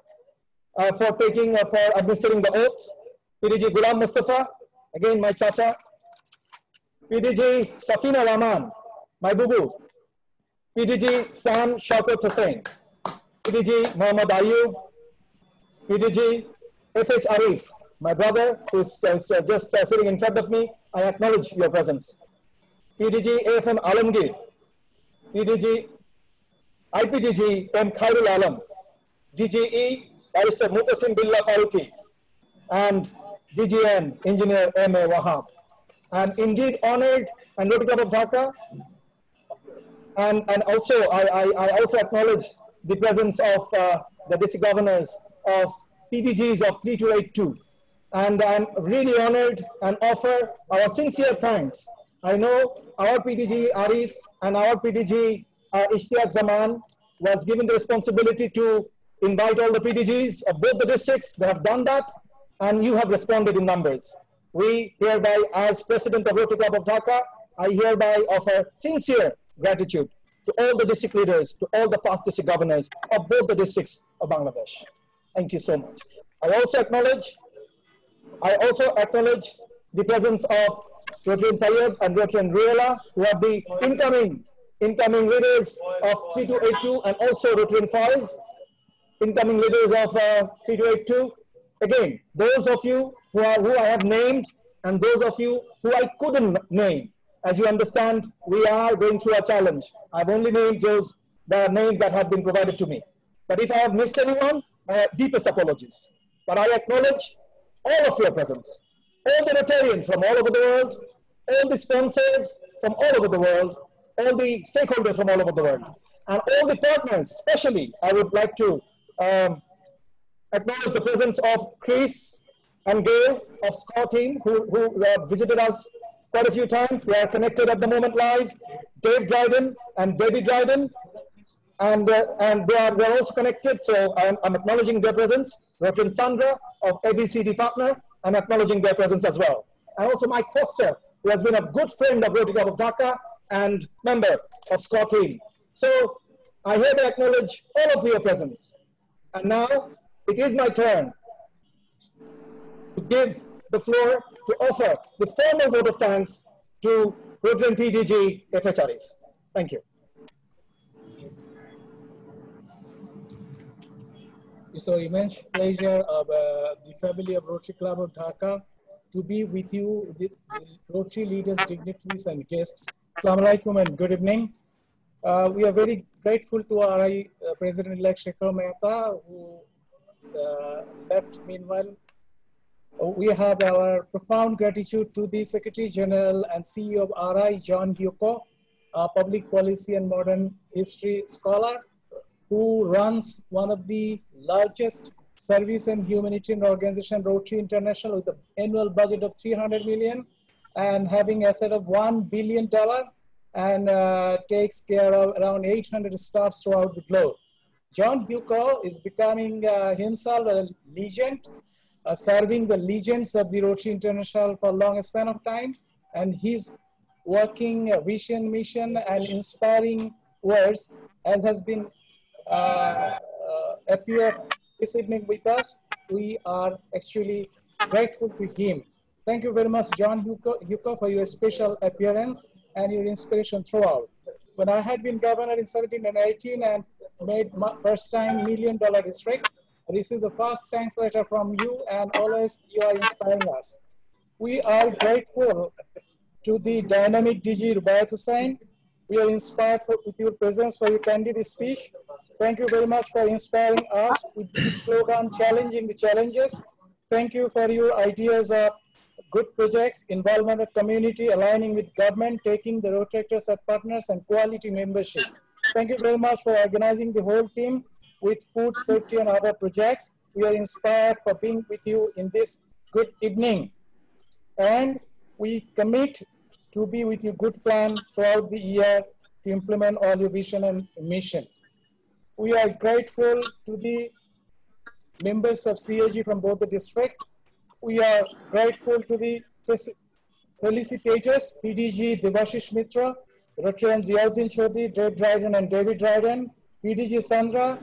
for administering the oath. PDG Ghulam Mustafa, again my chacha. PDG Safina Rahman, my boo-boo. PDG Sam Shaukat Hussain. PDG Muhammad Ayub. PDG FH Arif, my brother, who is just sitting in front of me. I acknowledge your presence. PDG AFM Alamgir. PDG IPDG M. Khairul Alam. DGE Barrister Mutasim Billah Faruqi. And DGN Engineer M.A. Wahab. I'm indeed honored, and Rotary Club of Dhaka. And also, I also acknowledge the presence of the district governors of PDGs of 3282. And I'm really honored and offer our sincere thanks. I know our PDG Arif and our PDG Ishtiaq Zaman was given the responsibility to invite all the PDGs of both the districts. They have done that, and you have responded in numbers. We hereby, as President of Rotary Club of Dhaka, I hereby offer sincere gratitude to all the district leaders, to all the past district governors of both the districts of Bangladesh. Thank you so much. I also acknowledge the presence of Rotary Tayyab and Rotary Ruela, who are the incoming incoming leaders of 3282 and also Rotary Falls, incoming leaders of 3282. Again, those of you who I have named and those of you who I couldn't name. As you understand, we are going through a challenge. I've only named the names that have been provided to me. But if I have missed anyone, my deepest apologies. But I acknowledge all of your presence, all the Rotarians from all over the world, all the sponsors from all over the world, all the stakeholders from all over the world, and all the partners. Especially, I would like to acknowledge the presence of Chris and Gail of SCOR team who visited us quite a few times. They are connected at the moment live. Dave Dryden and Debbie Dryden, and they're also connected. So I'm acknowledging their presence. Reverend Sandra of ABCD partner, I'm acknowledging their presence as well. And also Mike Foster, who has been a good friend of Rotary Club of Dhaka and member of SCOR team. So I hereby acknowledge all of your presence. And now it is my turn to give the floor to offer the formal vote of thanks to Rotary PDG FH Arif. Thank you. It's our immense pleasure of the family of Rotary Club of Dhaka to be with you, the Rotary leaders, dignitaries, and guests. Assalamu alaikum and good evening. We are very grateful to our President-elect Shekhar Mehta, who left meanwhile. We have our profound gratitude to the Secretary General and CEO of RI, John Hyuko, a public policy and modern history scholar, who runs one of the largest service and humanitarian organization, Rotary International, with an annual budget of $300 million and having asset of $1 billion, and takes care of around 800 staffs throughout the globe. John Hyuko is becoming himself a legend, serving the legends of the Rotary International for a long span of time, and his working vision, mission, and inspiring words, as has been appeared this evening with us. We are actually grateful to him. Thank you very much, John Hyuko, for your special appearance and your inspiration throughout. When I had been governor in 17 and 18 and made my first time $1 million district, I received the first thanks letter from you, and always you are inspiring us. We are grateful to the dynamic DG Rubayat Hussain. We are inspired with your presence, for your candid speech. Thank you very much for inspiring us with the slogan, challenging the challenges. Thank you for your ideas of good projects, involvement of community, aligning with government, taking the road tractors as partners, and quality membership. Thank you very much for organizing the whole team with food safety and other projects. We are inspired for being with you in this good evening. And we commit to be with you good plan throughout the year to implement all your vision and mission. We are grateful to the members of CAG from both the district. We are grateful to the felicitators, PDG Devashish Mitra, Rotarian Ziauddin Chaudhary, Dave Dryden and David Dryden, PDG Sandra,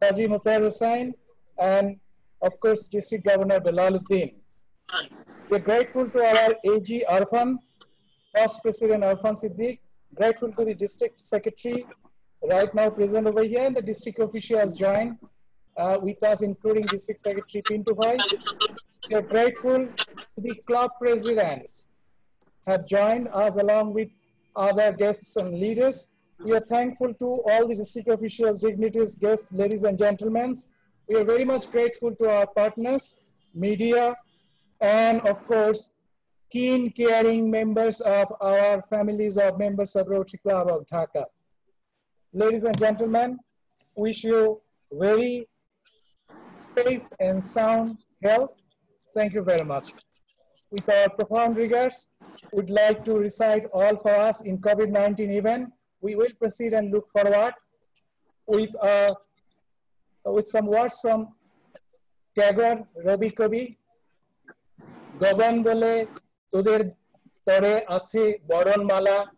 Qazi Mukhtar Hussain, and of course, District Governor Bilaluddin. We are grateful to our AG Arfan, Past President Arfan Siddiq, grateful to the District Secretary, right now present over here, and the district officials joined with us, including District Secretary Pinto Bhai. We are grateful to the club presidents have joined us along with other guests and leaders. We are thankful to all the district officials, dignitaries, guests, ladies and gentlemen. We are very much grateful to our partners, media, and of course, keen, caring members of our families of members of Rotary Club of Dhaka. Ladies and gentlemen, wish you very safe and sound health. Thank you very much. With our profound regards, we'd like to recite all for us in COVID-19 event. We will proceed and look forward with some words from Tagore, Rabi Kavi. Goban bole toder tore ache boron mala,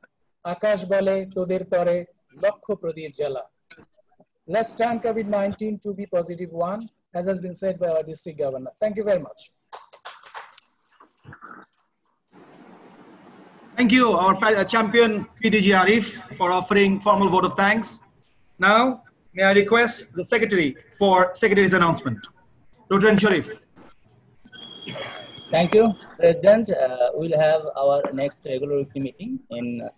akash bole toder tore lokho pradip jala. Let's turn COVID-19 to be positive one, as has been said by our district governor. Thank you very much. Thank you, our champion PDG Arif, for offering formal vote of thanks. Now, may I request the Secretary for Secretary's announcement. Dr. Sharif. Thank you, President. We'll have our next regular weekly meeting in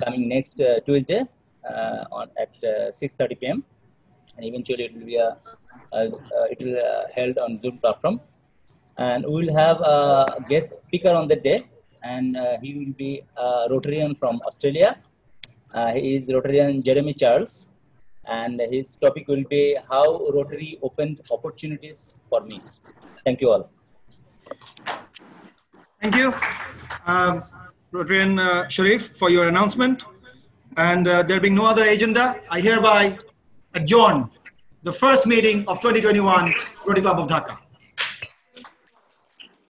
coming next Tuesday at 6:30 p.m. and eventually it will be held on Zoom platform. And we'll have a guest speaker on the day, and he will be a Rotarian from Australia. He is Rotarian Jeremy Charles, and his topic will be how Rotary opened opportunities for me. Thank you all. Thank you, Rotarian Sharif, for your announcement. And there being no other agenda, I hereby adjourn the first meeting of 2021 Rotary Club of Dhaka.